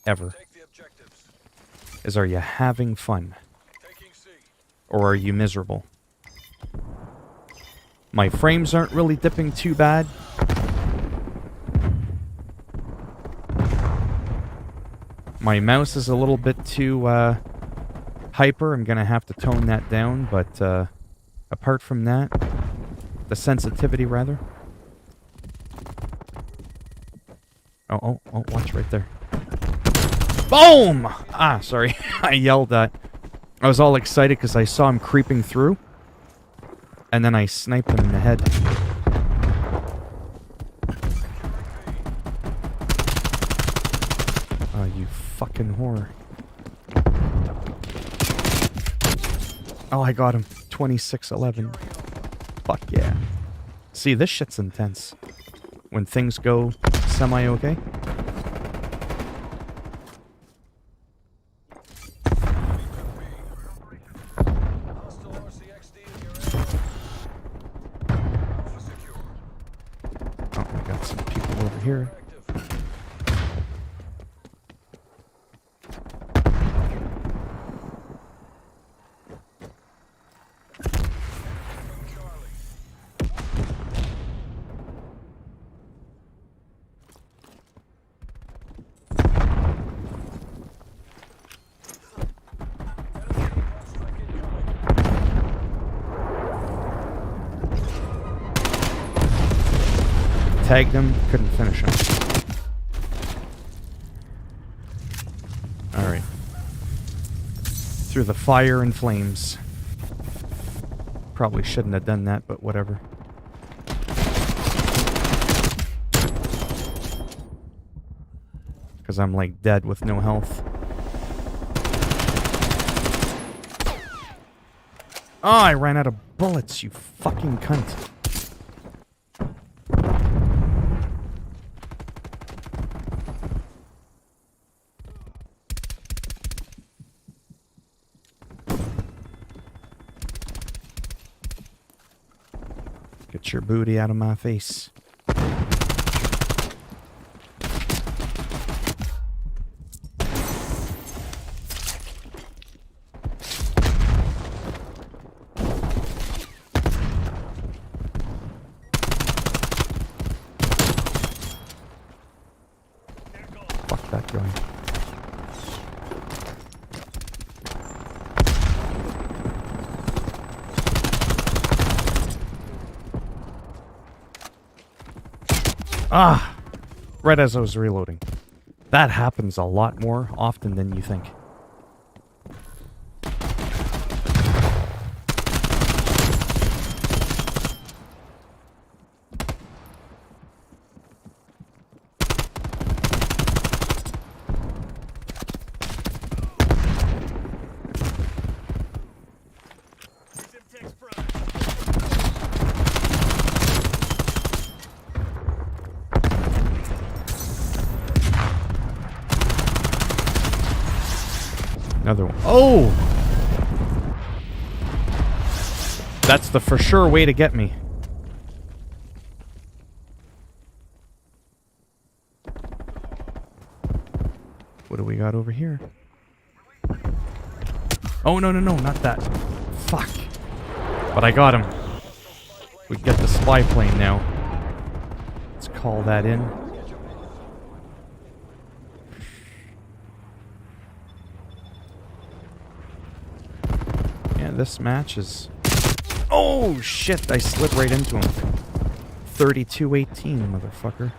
ever. Take the objectives. Is, are you having fun? Taking C. Or are you miserable? My frames aren't really dipping too bad. My mouse is a little bit too hyper. I'm gonna have to tone that down, but apart from that, the sensitivity rather. Oh, watch right there. Boom! Ah, sorry. I yelled that. I was all excited because I saw him creeping through. And then I sniped him in the head. Oh, you fucking whore. Oh, I got him. 26-11. Fuck yeah. See, this shit's intense. When things go semi-okay. Hostile RCXD in your area. Alpha secure. Oh, I got some people over here. Active. Charlie. Enemy aircraft strike incoming. Tagged him, couldn't finish him. Alright. Through the fire and flames. Probably shouldn't have done that, but whatever. Because I'm like dead with no health. Oh, I ran out of bullets, you fucking cunt. Get your booty out of my face. Fuck that guy. Ah! Right as I was reloading. That happens a lot more often than you think. Another one. Oh! That's the for sure way to get me. What do we got over here? Oh, no, not that. Fuck. But I got him. We get the spy plane now. Let's call that in. Yeah, this match is... Oh, shit! I slid right into him. 32-18, motherfucker.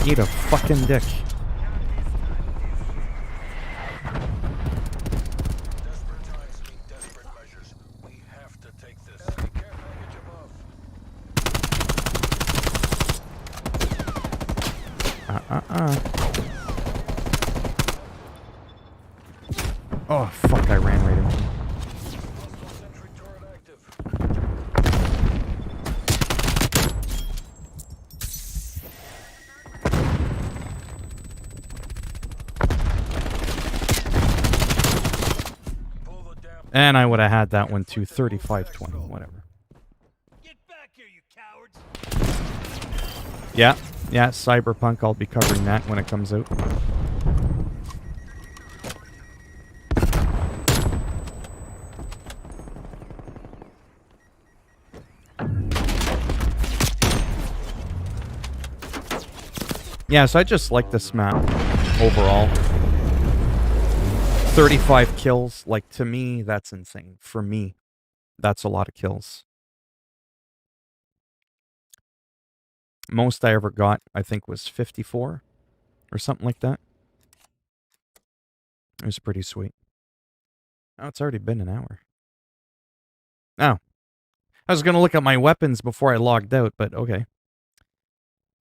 Eat a fucking dick. Desperate times need desperate measures. We have to take this. Enemy care package above. Oh, fuck, I ran right into him. Hostile sentry turret active. Pull the damn. And I would have had that one too. 35-20, whatever. Get back here, you cowards! Yeah, Cyberpunk, I'll be covering that when it comes out. Yeah, so I just like this map overall. 35 kills, like to me, that's insane. For me, that's a lot of kills. Most I ever got, I think, was 54 or something like that. It was pretty sweet. Oh, it's already been an hour. Oh. I was going to look at my weapons before I logged out, but okay.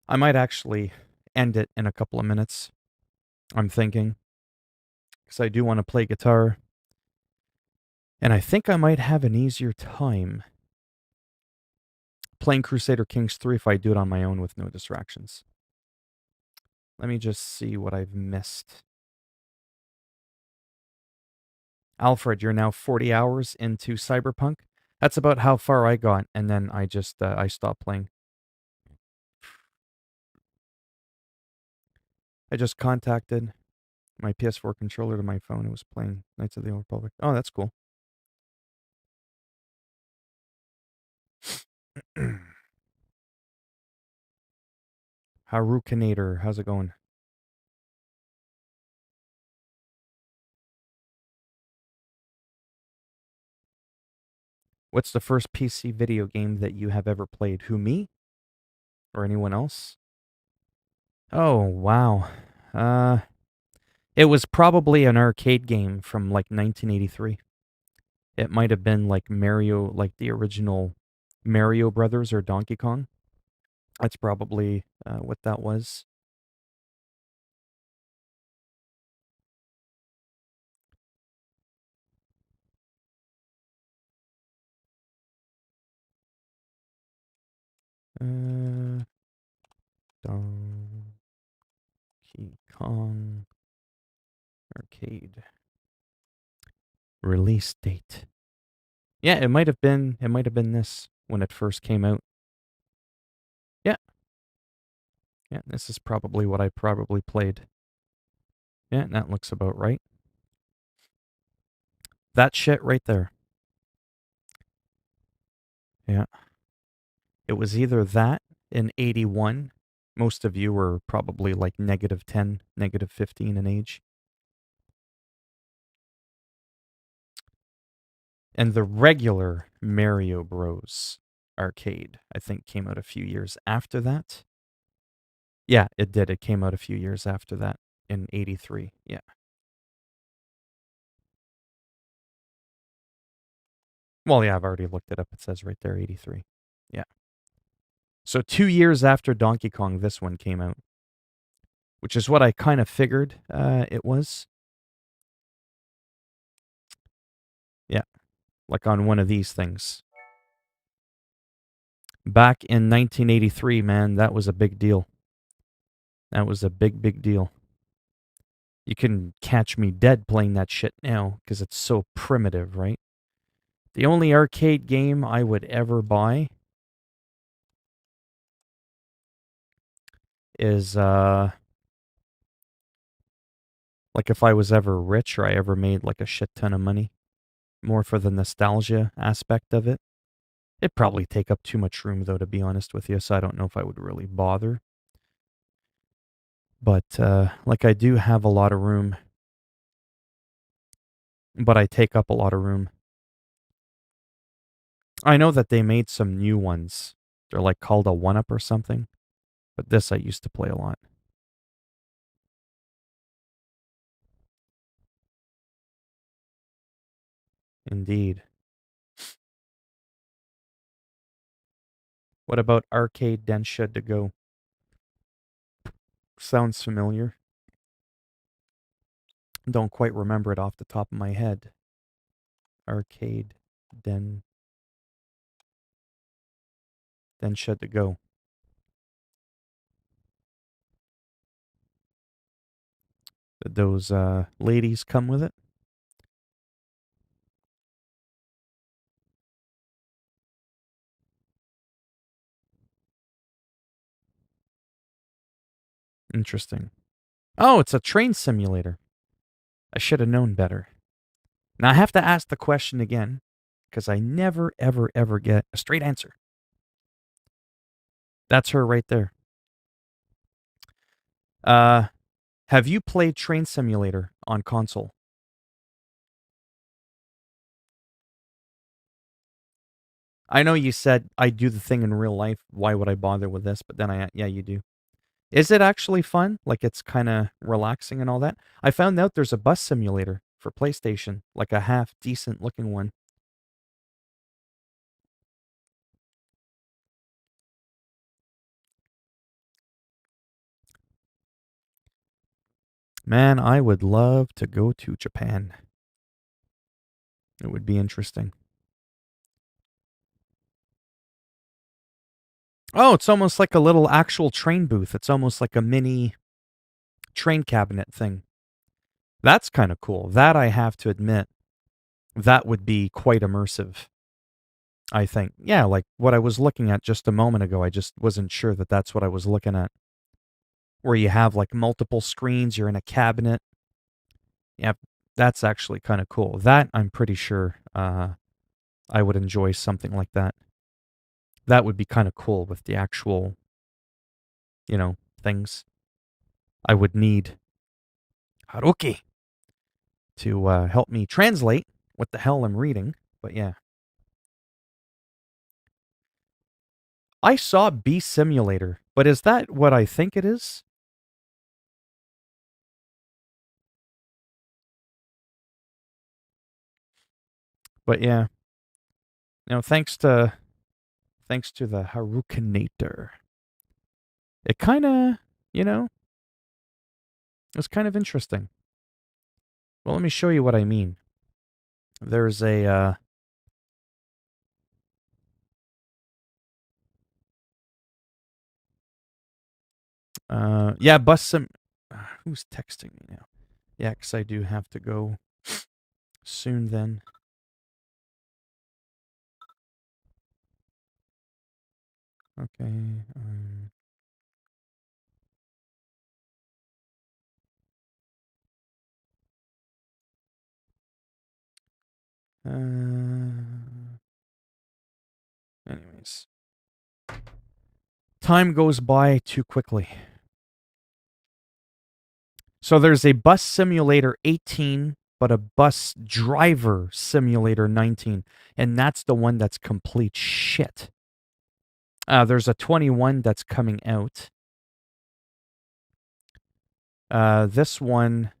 I might actually end it in a couple of minutes, I'm thinking. Because I do want to play guitar. And I think I might have an easier time playing Crusader Kings 3 if I do it on my own with no distractions. Let me just see what I've missed. Alfred, you're now 40 hours into Cyberpunk. That's about how far I got, and then I just I stopped playing. I just contacted my PS4 controller to my phone. It was playing Knights of the Old Republic. Oh, that's cool. Harukinator, how's it going? What's the first PC video game that you have ever played? Who, me? Or anyone else? Oh, wow. It was probably an arcade game from like 1983. It might have been like Mario, like the original Mario Brothers or Donkey Kong. That's probably what that was. Donkey Kong arcade release date. Yeah, it might have been this when it first came out. Yeah. Yeah, this is probably what I probably played. Yeah, that looks about right. That shit right there. Yeah. It was either that in 81. Most of you were probably like -10, -15 in age. And the regular Mario Bros. Arcade, I think, came out a few years after that. Yeah, it did. It came out a few years after that in 83. Yeah. Well, yeah, I've already looked it up. It says right there, 83. Yeah. So 2 years after Donkey Kong, this one came out, which is what I kind of figured it was. Yeah, like on one of these things. Back in 1983, man, that was a big deal. That was a big, big deal. You can catch me dead playing that shit now because it's so primitive, right? The only arcade game I would ever buy is like if I was ever rich or I ever made like a shit ton of money, more for the nostalgia aspect of it. It'd probably take up too much room though, to be honest with you, so I don't know if I would really bother. But like I do have a lot of room, but I take up a lot of room. I know that they made some new ones. They're like called a 1-Up or something. But this I used to play a lot. Indeed. What about Arcade Densha to Go? Sounds familiar. Don't quite remember it off the top of my head. Arcade Densha to Go. Did those ladies come with it? Interesting. Oh, it's a train simulator. I should have known better. Now I have to ask the question again, because I never, ever, ever get a straight answer. That's her right there. Have you played Train Simulator on console? I know you said I do the thing in real life. Why would I bother with this? But then yeah, you do. Is it actually fun? Like it's kind of relaxing and all that? I found out there's a bus simulator for PlayStation, like a half decent looking one. Man, I would love to go to Japan. It would be interesting. Oh, it's almost like a little actual train booth. It's almost like a mini train cabinet thing. That's kind of cool. That I have to admit, that would be quite immersive, I think. Yeah, like what I was looking at just a moment ago. I just wasn't sure that that's what I was looking at. Where you have like multiple screens, you're in a cabinet. Yeah, that's actually kind of cool. That I'm pretty sure I would enjoy something like that. That would be kind of cool with the actual, things. I would need Haruki to help me translate what the hell I'm reading. But yeah. I saw Bee Simulator, but is that what I think it is? But yeah. Thanks to the Harukinator. It kind of, it's kind of interesting. Well, let me show you what I mean. There's a yeah, bus sim. Who's texting me now? Yeah, because I do have to go soon then. Okay. Anyways. Time goes by too quickly. So there's a bus simulator 18, but a bus driver simulator 19. And that's the one that's complete shit. There's a 21 that's coming out. This one.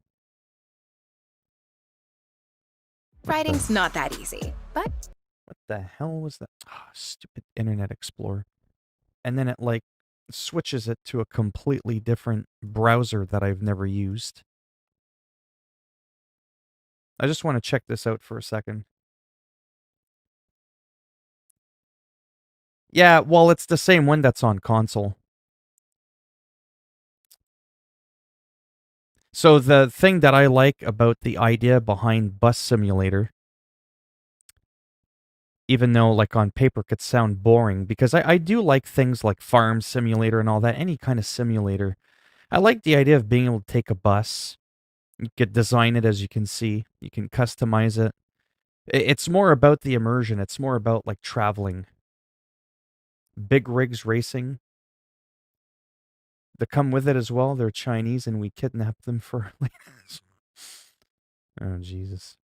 Writing's not that easy, but What the hell was that? Oh, stupid Internet Explorer. And then it like switches it to a completely different browser that I've never used. I just want to check this out for a second. Yeah, well, it's the same one that's on console. So the thing that I like about the idea behind Bus Simulator, even though like on paper could sound boring, because I do like things like Farm Simulator and all that, any kind of simulator. I like the idea of being able to take a bus. You could design it as you can see. You can customize it. It's more about the immersion. It's more about like traveling. Big rigs racing. They come with it as well. They're Chinese and we kidnap them for oh, Jesus.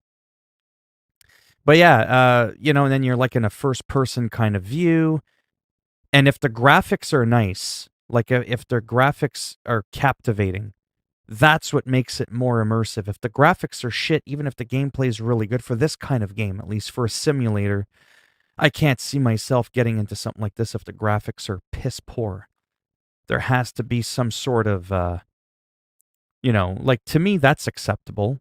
But yeah, and then you're like in a first person kind of view. And if the graphics are nice, like if their graphics are captivating, that's what makes it more immersive. If the graphics are shit, even if the gameplay is really good for this kind of game, at least for a simulator, I can't see myself getting into something like this if the graphics are piss poor. There has to be some sort of, like to me, that's acceptable.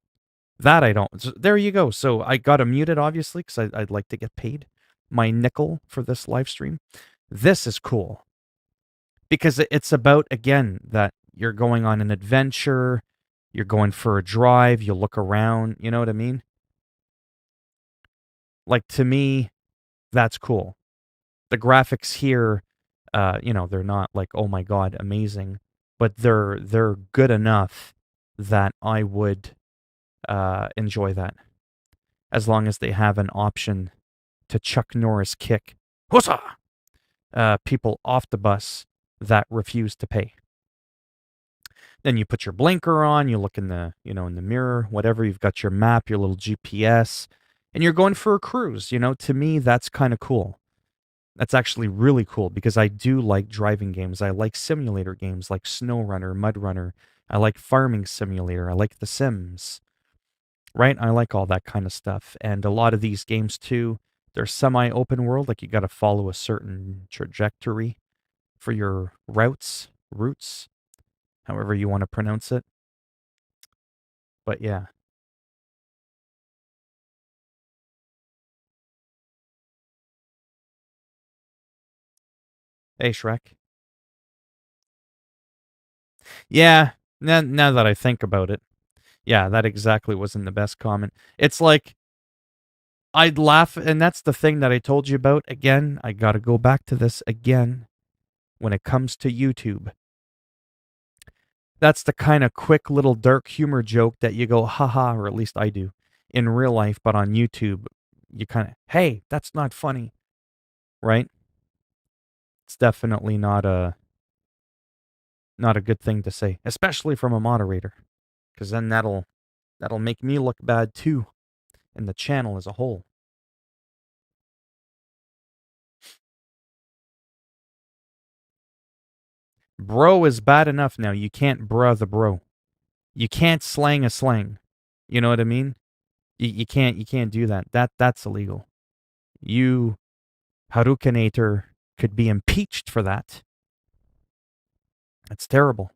That I don't. So there you go. So I got to mute it, obviously, because I'd like to get paid my nickel for this live stream. This is cool. Because it's about, again, that you're going on an adventure, you're going for a drive, you look around, you know what I mean? Like, to me, that's cool. The graphics here, they're not like, oh my God, amazing, but they're good enough that I would enjoy that. As long as they have an option to Chuck Norris kick people off the bus that refuse to pay. Then you put your blinker on, you look in the, in the mirror, whatever, you've got your map, your little GPS, and you're going for a cruise. To me, that's kind of cool. That's actually really cool because I do like driving games. I like simulator games like SnowRunner, MudRunner. I like Farming Simulator. I like The Sims, right? I like all that kind of stuff. And a lot of these games too, they're semi-open world, like you got to follow a certain trajectory for your routes, however you want to pronounce it. But yeah. Hey, Shrek. Yeah, now that I think about it, yeah, that exactly wasn't the best comment. It's like I'd laugh, and that's the thing that I told you about. Again, I got to go back to this again when it comes to YouTube. That's the kind of quick little dark humor joke that you go, haha, or at least I do in real life, but on YouTube, you kind of, hey, that's not funny, right? It's definitely not a good thing to say, especially from a moderator, because then that'll make me look bad too, and the channel as a whole. Bro is bad enough now. You can't bruh the bro. You can't slang a slang. You know what I mean? You can't do that. That's illegal. You Harukenator could be impeached for that. That's terrible.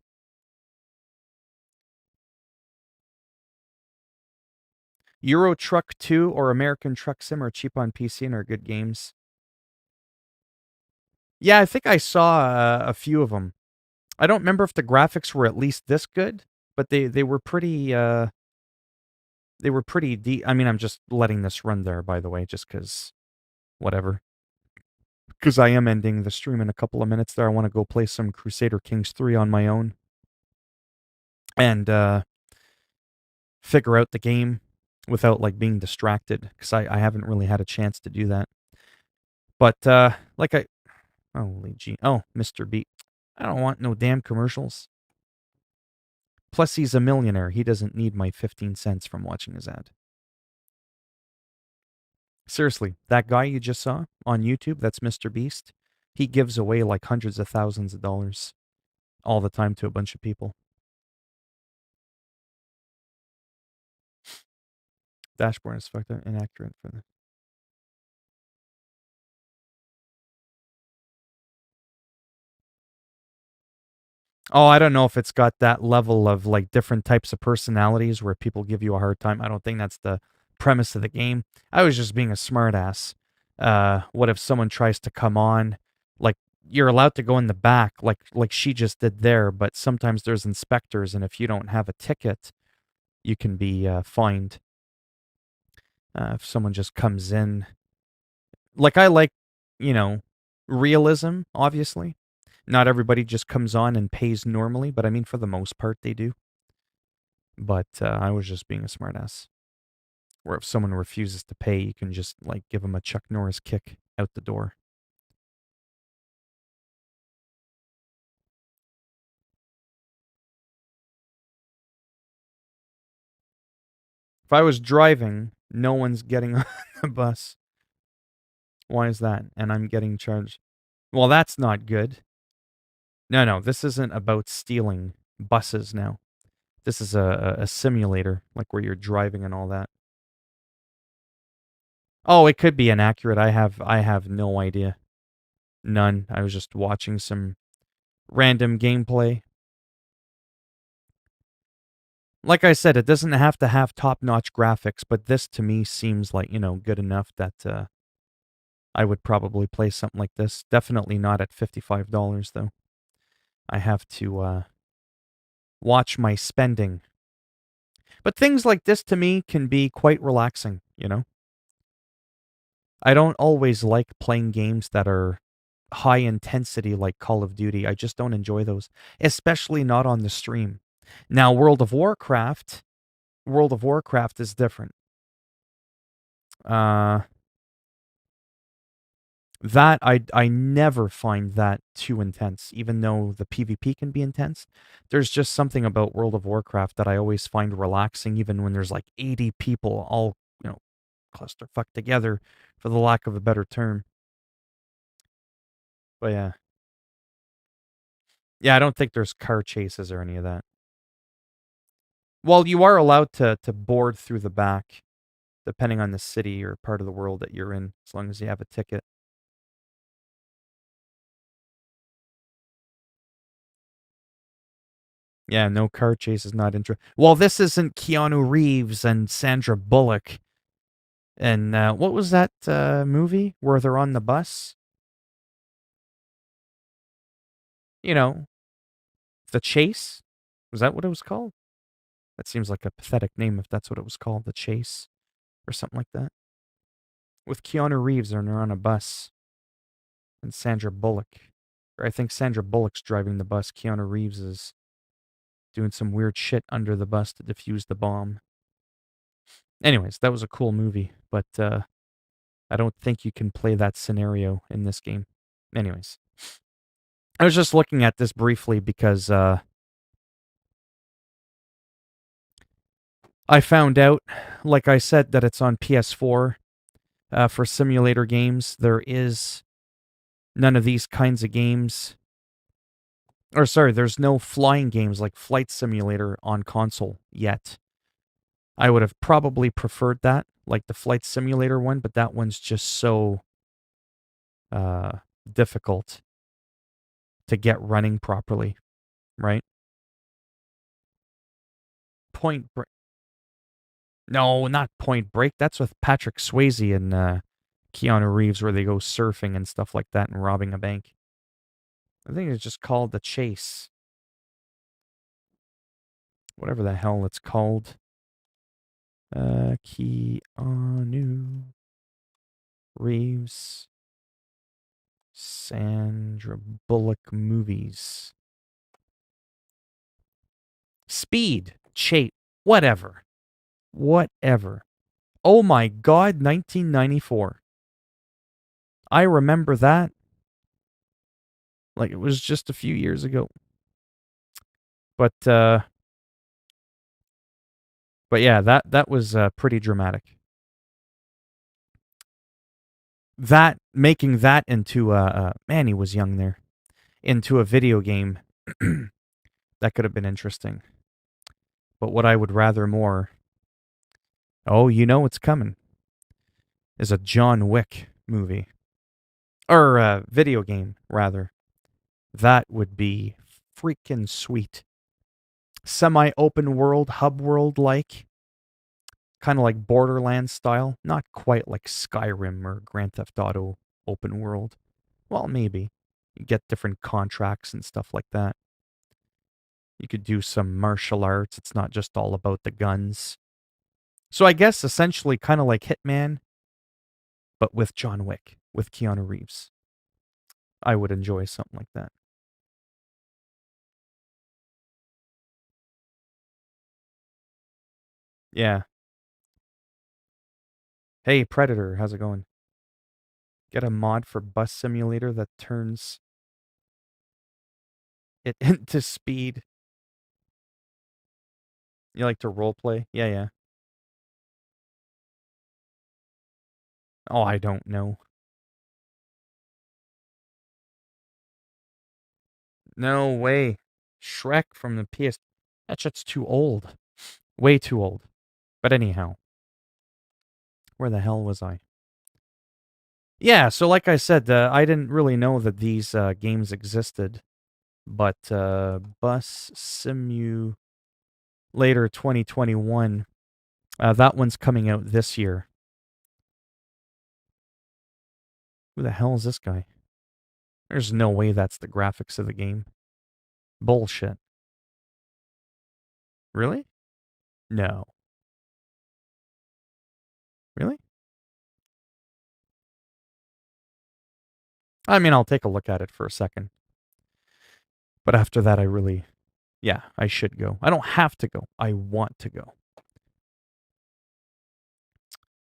Euro Truck 2 or American Truck Sim are cheap on PC and are good games. Yeah, I think I saw a few of them. I don't remember if the graphics were at least this good, but they were pretty I mean, I'm just letting this run there, by the way, just because whatever. Because I am ending the stream in a couple of minutes there. I want to go play some Crusader Kings 3 on my own and figure out the game without like being distracted because I haven't really had a chance to do that. But like holy gee, oh, Mr. B, I don't want no damn commercials. Plus, he's a millionaire. He doesn't need my 15 cents from watching his ad. Seriously, that guy you just saw on YouTube, that's Mr. Beast, he gives away like hundreds of thousands of dollars all the time to a bunch of people. Dashboard is fucked up, inaccurate for the. Oh, I don't know if it's got that level of like different types of personalities where people give you a hard time. I don't think that's the premise of the game. I was just being a smartass. What if someone tries to come on? Like you're allowed to go in the back, like she just did there, but sometimes there's inspectors, and if you don't have a ticket, you can be fined. If someone just comes in, like I like, you know, realism. Obviously, not everybody just comes on and pays normally, but I mean, for the most part, they do. But I was just being a smartass. Where if someone refuses to pay, you can just like give them a Chuck Norris kick out the door. If I was driving, no one's getting on the bus. Why is that? And I'm getting charged. Well, that's not good. No, this isn't about stealing buses now. This is a simulator, like where you're driving and all that. Oh, it could be inaccurate. I have no idea. None. I was just watching some random gameplay. Like I said, it doesn't have to have top-notch graphics, but this to me seems like, good enough that I would probably play something like this. Definitely not at $55 though. I have to watch my spending. But things like this to me can be quite relaxing, I don't always like playing games that are high intensity like Call of Duty. I just don't enjoy those, especially not on the stream. Now, World of Warcraft is different. That I never find that too intense, even though the PvP can be intense. There's just something about World of Warcraft that I always find relaxing, even when there's like 80 people all, clusterfuck together, for the lack of a better term. But yeah. Yeah, I don't think there's car chases or any of that. Well, you are allowed to board through the back, depending on the city or part of the world that you're in, as long as you have a ticket. Yeah, no car chase is not interesting. Well, this isn't Keanu Reeves and Sandra Bullock. And what was that movie where they're on the bus? You know, The Chase? Was that what it was called? That seems like a pathetic name if that's what it was called, The Chase, or something like that. With Keanu Reeves, and they're on a bus, and Sandra Bullock. Or I think Sandra Bullock's driving the bus. Keanu Reeves is doing some weird shit under the bus to defuse the bomb. Anyways, that was a cool movie, but I don't think you can play that scenario in this game. Anyways, I was just looking at this briefly because I found out, like I said, that it's on PS4 for simulator games. There is none of these kinds of games. Or sorry, there's no flying games like Flight Simulator on console yet. I would have probably preferred that, like the Flight Simulator one, but that one's just so difficult to get running properly, right? Point Break. No, not Point Break. That's with Patrick Swayze and Keanu Reeves, where they go surfing and stuff like that and robbing a bank. I think it's just called The Chase. Whatever the hell it's called. Keanu Reeves, Sandra Bullock movies. Speed, Chase, whatever. Whatever. Oh my God, 1994. I remember that. Like it was just a few years ago. But yeah, that was pretty dramatic. That making that into man, he was young there. Into a video game that could have been interesting. But what I would rather more, oh, you know what's coming, is a John Wick movie. Or video game, rather. That would be freaking sweet. Semi-open world, hub world like. Kind of like Borderlands style. Not quite like Skyrim or Grand Theft Auto open world. Well, maybe. You get different contracts and stuff like that. You could do some martial arts. It's not just all about the guns. So I guess essentially kind of like Hitman, but with John Wick, with Keanu Reeves. I would enjoy something like that. Yeah. Hey, Predator, how's it going? Get a mod for Bus Simulator that turns it into speed. You like to roleplay? Yeah, yeah. Oh, I don't know. No way. Shrek from the PS. That shit's too old. Way too old. But anyhow, where the hell was I? Yeah, so like I said, I didn't really know that these games existed. But Bus Simulator 2021, that one's coming out this year. Who the hell is this guy? There's no way that's the graphics of the game. Bullshit. Really? No. Really? I mean, I'll take a look at it for a second. But after that, yeah, I should go. I don't have to go. I want to go.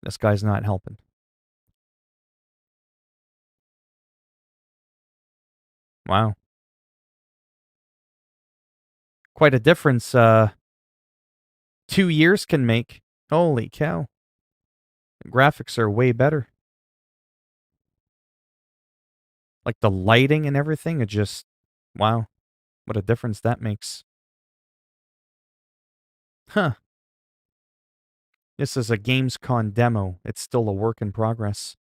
This guy's not helping. Wow. Quite a difference 2 years can make. Holy cow. The graphics are way better. Like the lighting and everything, it just, wow, what a difference that makes. Huh. This is a Gamescom demo. It's still a work in progress.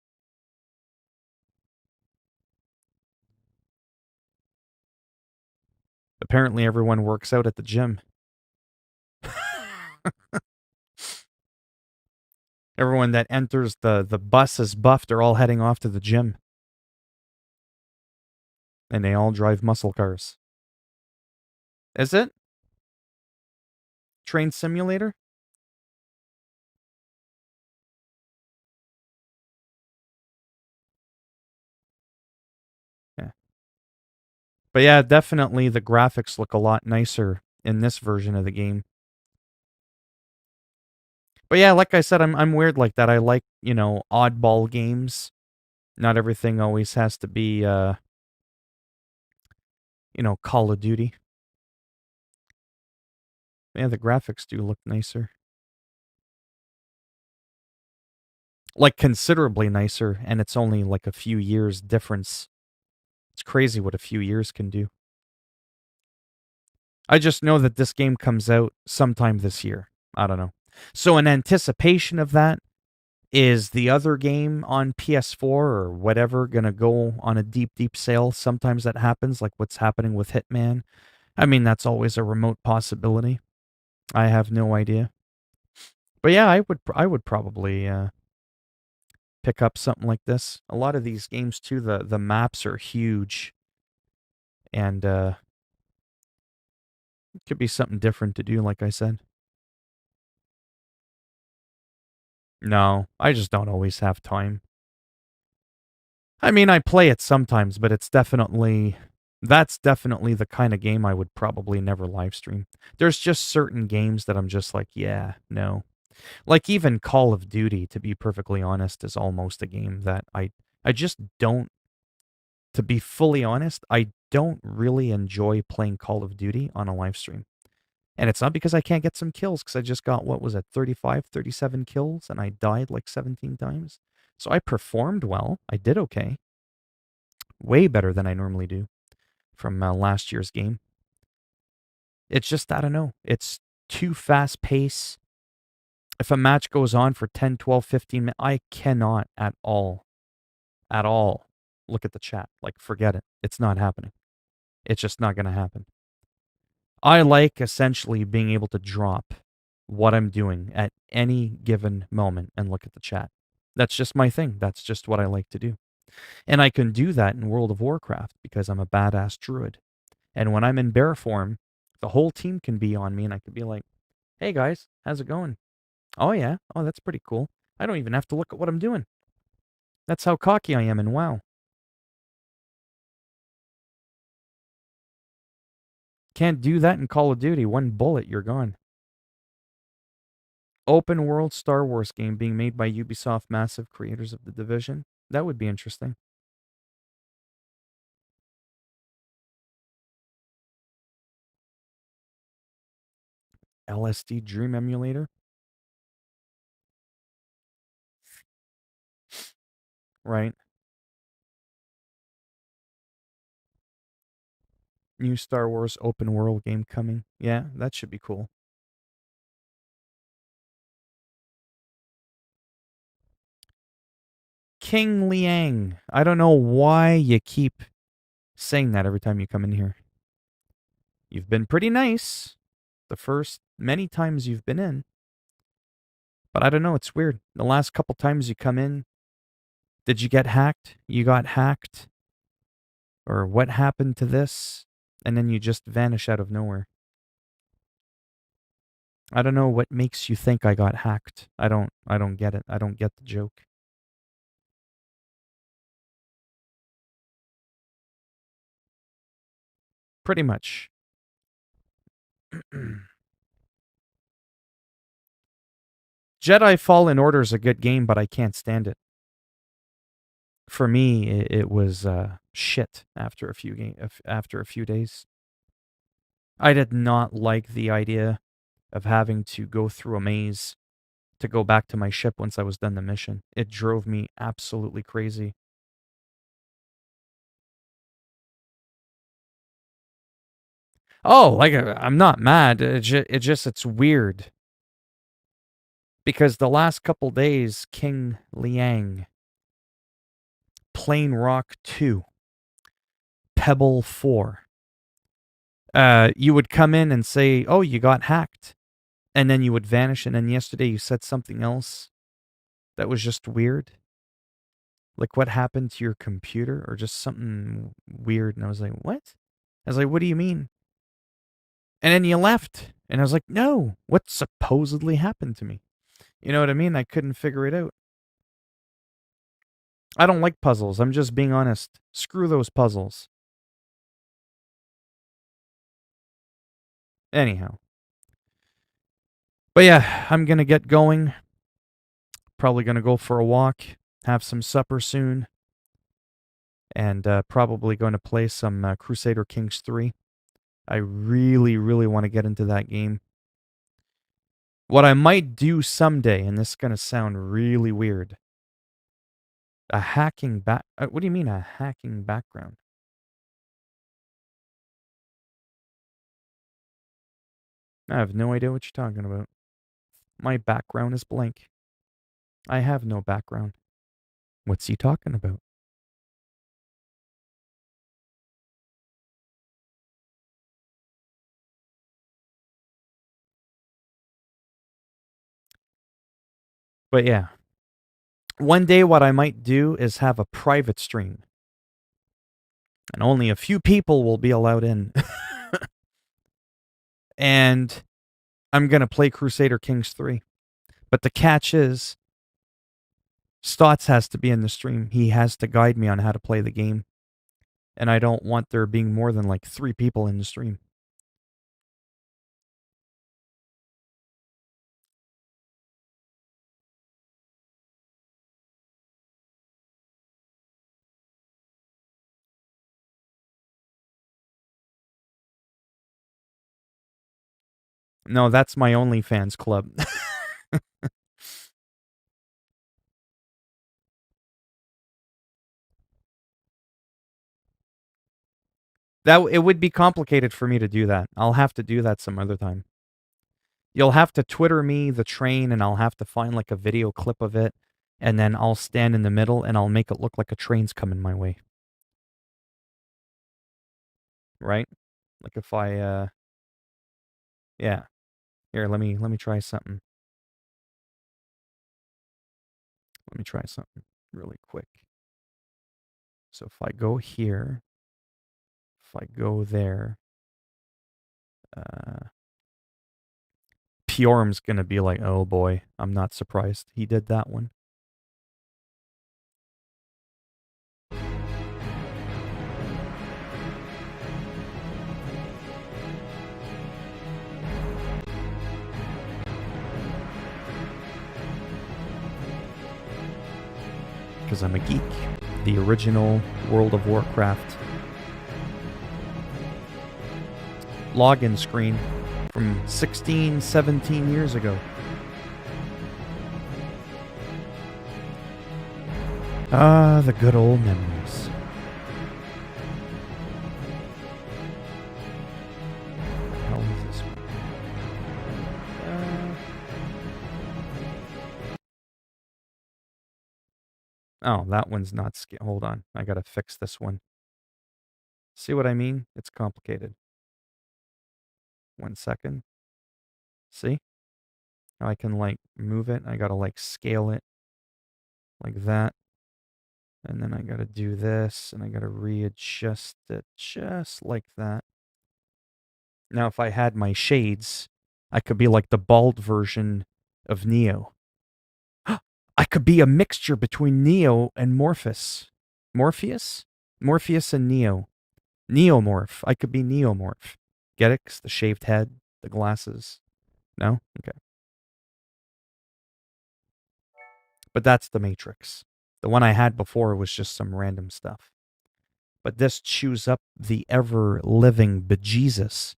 Apparently everyone works out at the gym. Everyone that enters the bus is buffed. They're all heading off to the gym. And they all drive muscle cars. Is it? Train simulator? Yeah. But yeah, definitely the graphics look a lot nicer in this version of the game. But yeah, like I said, I'm weird like that. I like, oddball games. Not everything always has to be Call of Duty. Yeah, the graphics do look nicer. Like considerably nicer, and it's only like a few years difference. It's crazy what a few years can do. I just know that this game comes out sometime this year. I don't know. So in anticipation of that, is the other game on PS4 or whatever going to go on a deep, deep sale? Sometimes that happens, like what's happening with Hitman. I mean, that's always a remote possibility. I have no idea. But yeah, I would probably pick up something like this. A lot of these games too, the maps are huge, and it could be something different to do. Like I said, no, I just don't always have time. I mean, I play it sometimes, but that's definitely the kind of game I would probably never live stream. There's just certain games that I'm just like, yeah, no. Like even Call of Duty, to be perfectly honest, is almost a game that I just don't, to be fully honest, I don't really enjoy playing Call of Duty on a live stream. And it's not because I can't get some kills, because I just got, what was it, 35, 37 kills, and I died like 17 times. So I performed well. I did okay. Way better than I normally do from last year's game. It's just, I don't know. It's too fast pace. If a match goes on for 10, 12, 15 minutes, I cannot at all look at the chat. Like, forget it. It's not happening. It's just not going to happen. I like essentially being able to drop what I'm doing at any given moment and look at the chat. That's just my thing. That's just what I like to do. And I can do that in World of Warcraft because I'm a badass druid. And when I'm in bear form, the whole team can be on me and I could be like, hey guys, how's it going? Oh yeah, oh that's pretty cool. I don't even have to look at what I'm doing. That's how cocky I am in WoW. Can't do that in Call of Duty. One bullet, you're gone. Open world Star Wars game being made by Ubisoft, massive creators of The Division. That would be interesting. LSD Dream Emulator? Right. New Star Wars open world game coming. Yeah, that should be cool. King Liang. I don't know why you keep saying that every time you come in here. You've been pretty nice the first many times you've been in. But I don't know, it's weird. The last couple times you come in, did you get hacked? You got hacked? Or what happened to this? And then you just vanish out of nowhere. I don't know what makes you think I got hacked. I don't get it. I don't get the joke. Pretty much. Jedi Fallen Order is a good game, but I can't stand it. For me, it was shit after a few days. I did not like the idea of having to go through a maze to go back to my ship once I was done the mission. It drove me absolutely crazy. Oh, like I'm not mad. It's weird because the last couple days, King Liang, Plain Rock 2, Pebble 4. You would come in and say, "Oh, you got hacked," and then you would vanish. And then yesterday you said something else that was just weird. Like what happened to your computer, or just something weird. And I was like, "What?" I was like, "What do you mean?" And then you left, and I was like, "No, what supposedly happened to me?" You know what I mean? I couldn't figure it out. I don't like puzzles. I'm just being honest. Screw those puzzles. Anyhow. But yeah, I'm going to get going. Probably going to go for a walk, have some supper soon, and probably going to play some Crusader Kings 3. I really, really want to get into that game. What I might do someday, and this is going to sound really weird, a hacking back... what do you mean a hacking background? I have no idea what you're talking about. My background is blank. I have no background. What's he talking about? But yeah. One day what I might do is have a private stream. And only a few people will be allowed in. And I'm going to play Crusader Kings 3. But the catch is, Stotts has to be in the stream. He has to guide me on how to play the game. And I don't want there being more than like 3 people in the stream. No, that's my OnlyFans club. It would be complicated for me to do that. I'll have to do that some other time. You'll have to Twitter me the train, and I'll have to find like a video clip of it, and then I'll stand in the middle and I'll make it look like a train's coming my way. Right? Like if I yeah. Here, let me try something. Let me try something really quick. So if I go here, if I go there, Pjorm's going to be like, "Oh boy, I'm not surprised he did that one." Because I'm a geek. The original World of Warcraft login screen from 16, 17 years ago. Ah, the good old memories. What the hell is this one? Oh, that one's not... Hold on. I gotta fix this one. See what I mean? It's complicated. 1 second. See? Now I can, like, move it. I gotta, like, scale it. Like that. And then I gotta do this, and I gotta readjust it just like that. Now, if I had my shades, I could be like the bald version of Neo. I could be a mixture between Neo and Morpheus. Morpheus? Morpheus and Neo. Neomorph. I could be Neomorph. Get it? 'Cause the shaved head, the glasses. No? Okay. But that's the Matrix. The one I had before was just some random stuff. But this chews up the ever-living bejesus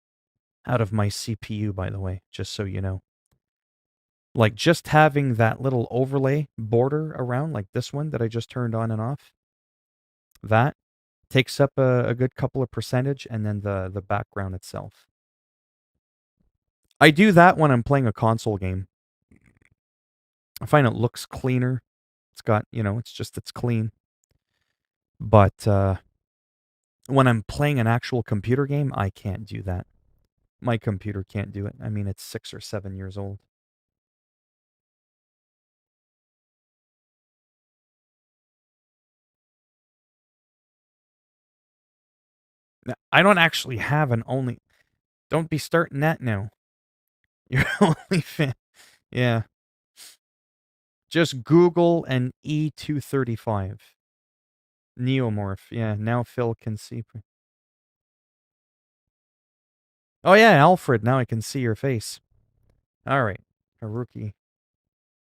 out of my CPU, by the way, just so you know. Like, just having that little overlay border around, like this one that I just turned on and off, that takes up a good couple of percentage, and then the background itself. I do that when I'm playing a console game. I find it looks cleaner. It's got, it's clean. But when I'm playing an actual computer game, I can't do that. My computer can't do it. I mean, it's 6 or 7 years old. Now, I don't actually have an only. Don't be starting that now. Your only fan. Yeah. Just Google an E235. Neomorph. Yeah, now Phil can see. Oh, yeah, Alfred. Now I can see your face. All right. Haruki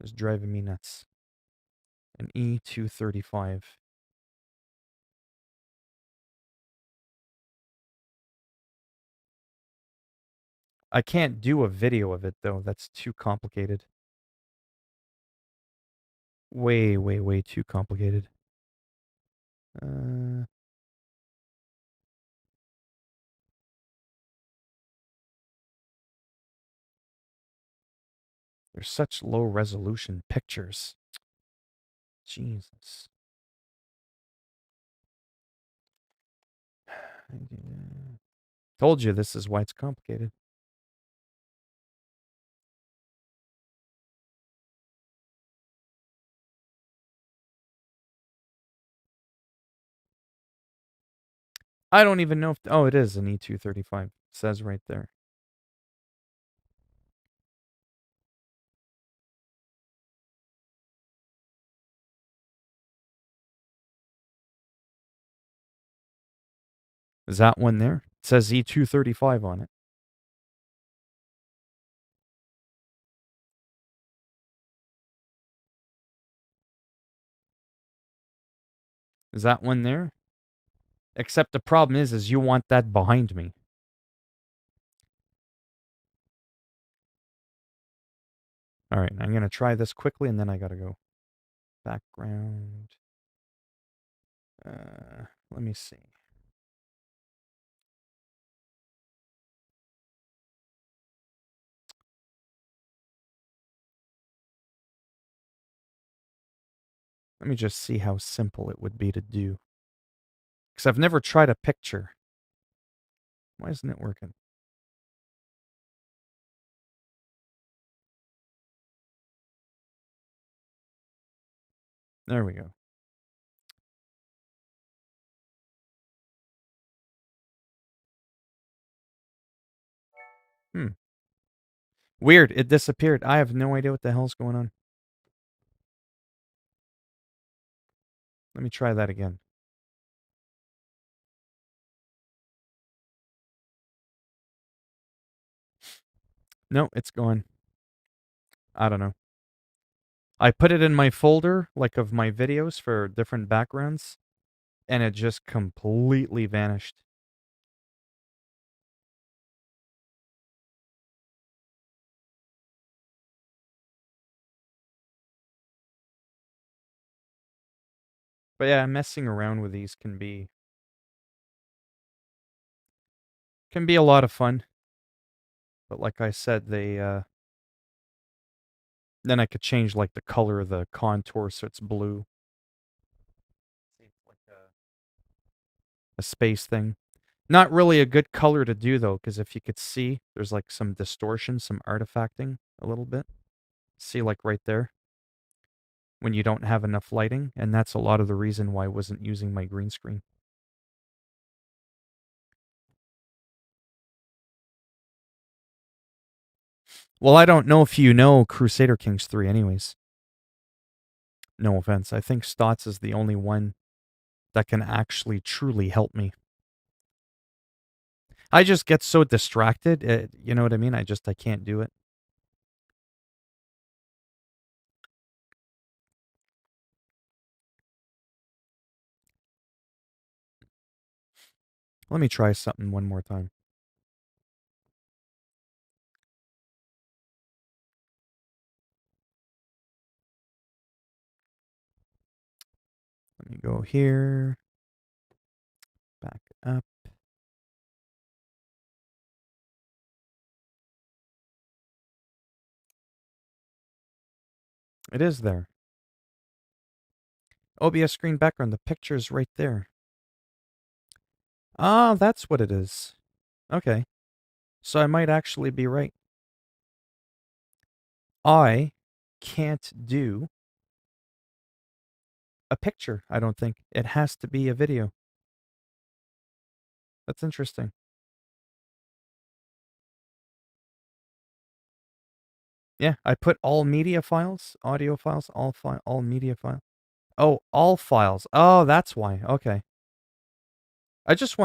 is driving me nuts. An E235. I can't do a video of it, though. That's too complicated. Way, way, way too complicated. There's such low resolution pictures. Jesus. Told you this is why it's complicated. I don't even know if... Oh, it is an E235. It says right there. Is that one there? It says E235 on it. Is that one there? Except the problem is you want that behind me. All right, I'm going to try this quickly and then I got to go. Background. Let me see. Let me just see how simple it would be to do. Because I've never tried a picture. Why isn't it working? There we go. Weird, it disappeared. I have no idea what the hell's going on. Let me try that again. No, it's gone. I don't know. I put it in my folder, like of my videos for different backgrounds, and it just completely vanished. But yeah, messing around with these can be a lot of fun. But like I said, then I could change like the color of the contour so it's blue. Like a space thing. Not really a good color to do though, because if you could see, there's like some distortion, some artifacting a little bit. See, like right there, when you don't have enough lighting, and that's a lot of the reason why I wasn't using my green screen. Well, I don't know if you know Crusader Kings 3 anyways. No offense. I think Stotts is the only one that can actually truly help me. I just get so distracted. You know what I mean? I can't do it. Let me try something one more time. Let me go here. Back up. It is there. OBS screen background. The picture's right there. Ah, that's what it is. Okay. So I might actually be right. I can't do a picture, I don't think. It has to be a video. That's interesting. Yeah, I put all media files, audio files, all media files. Oh, all files. Oh, that's why. Okay. I just want to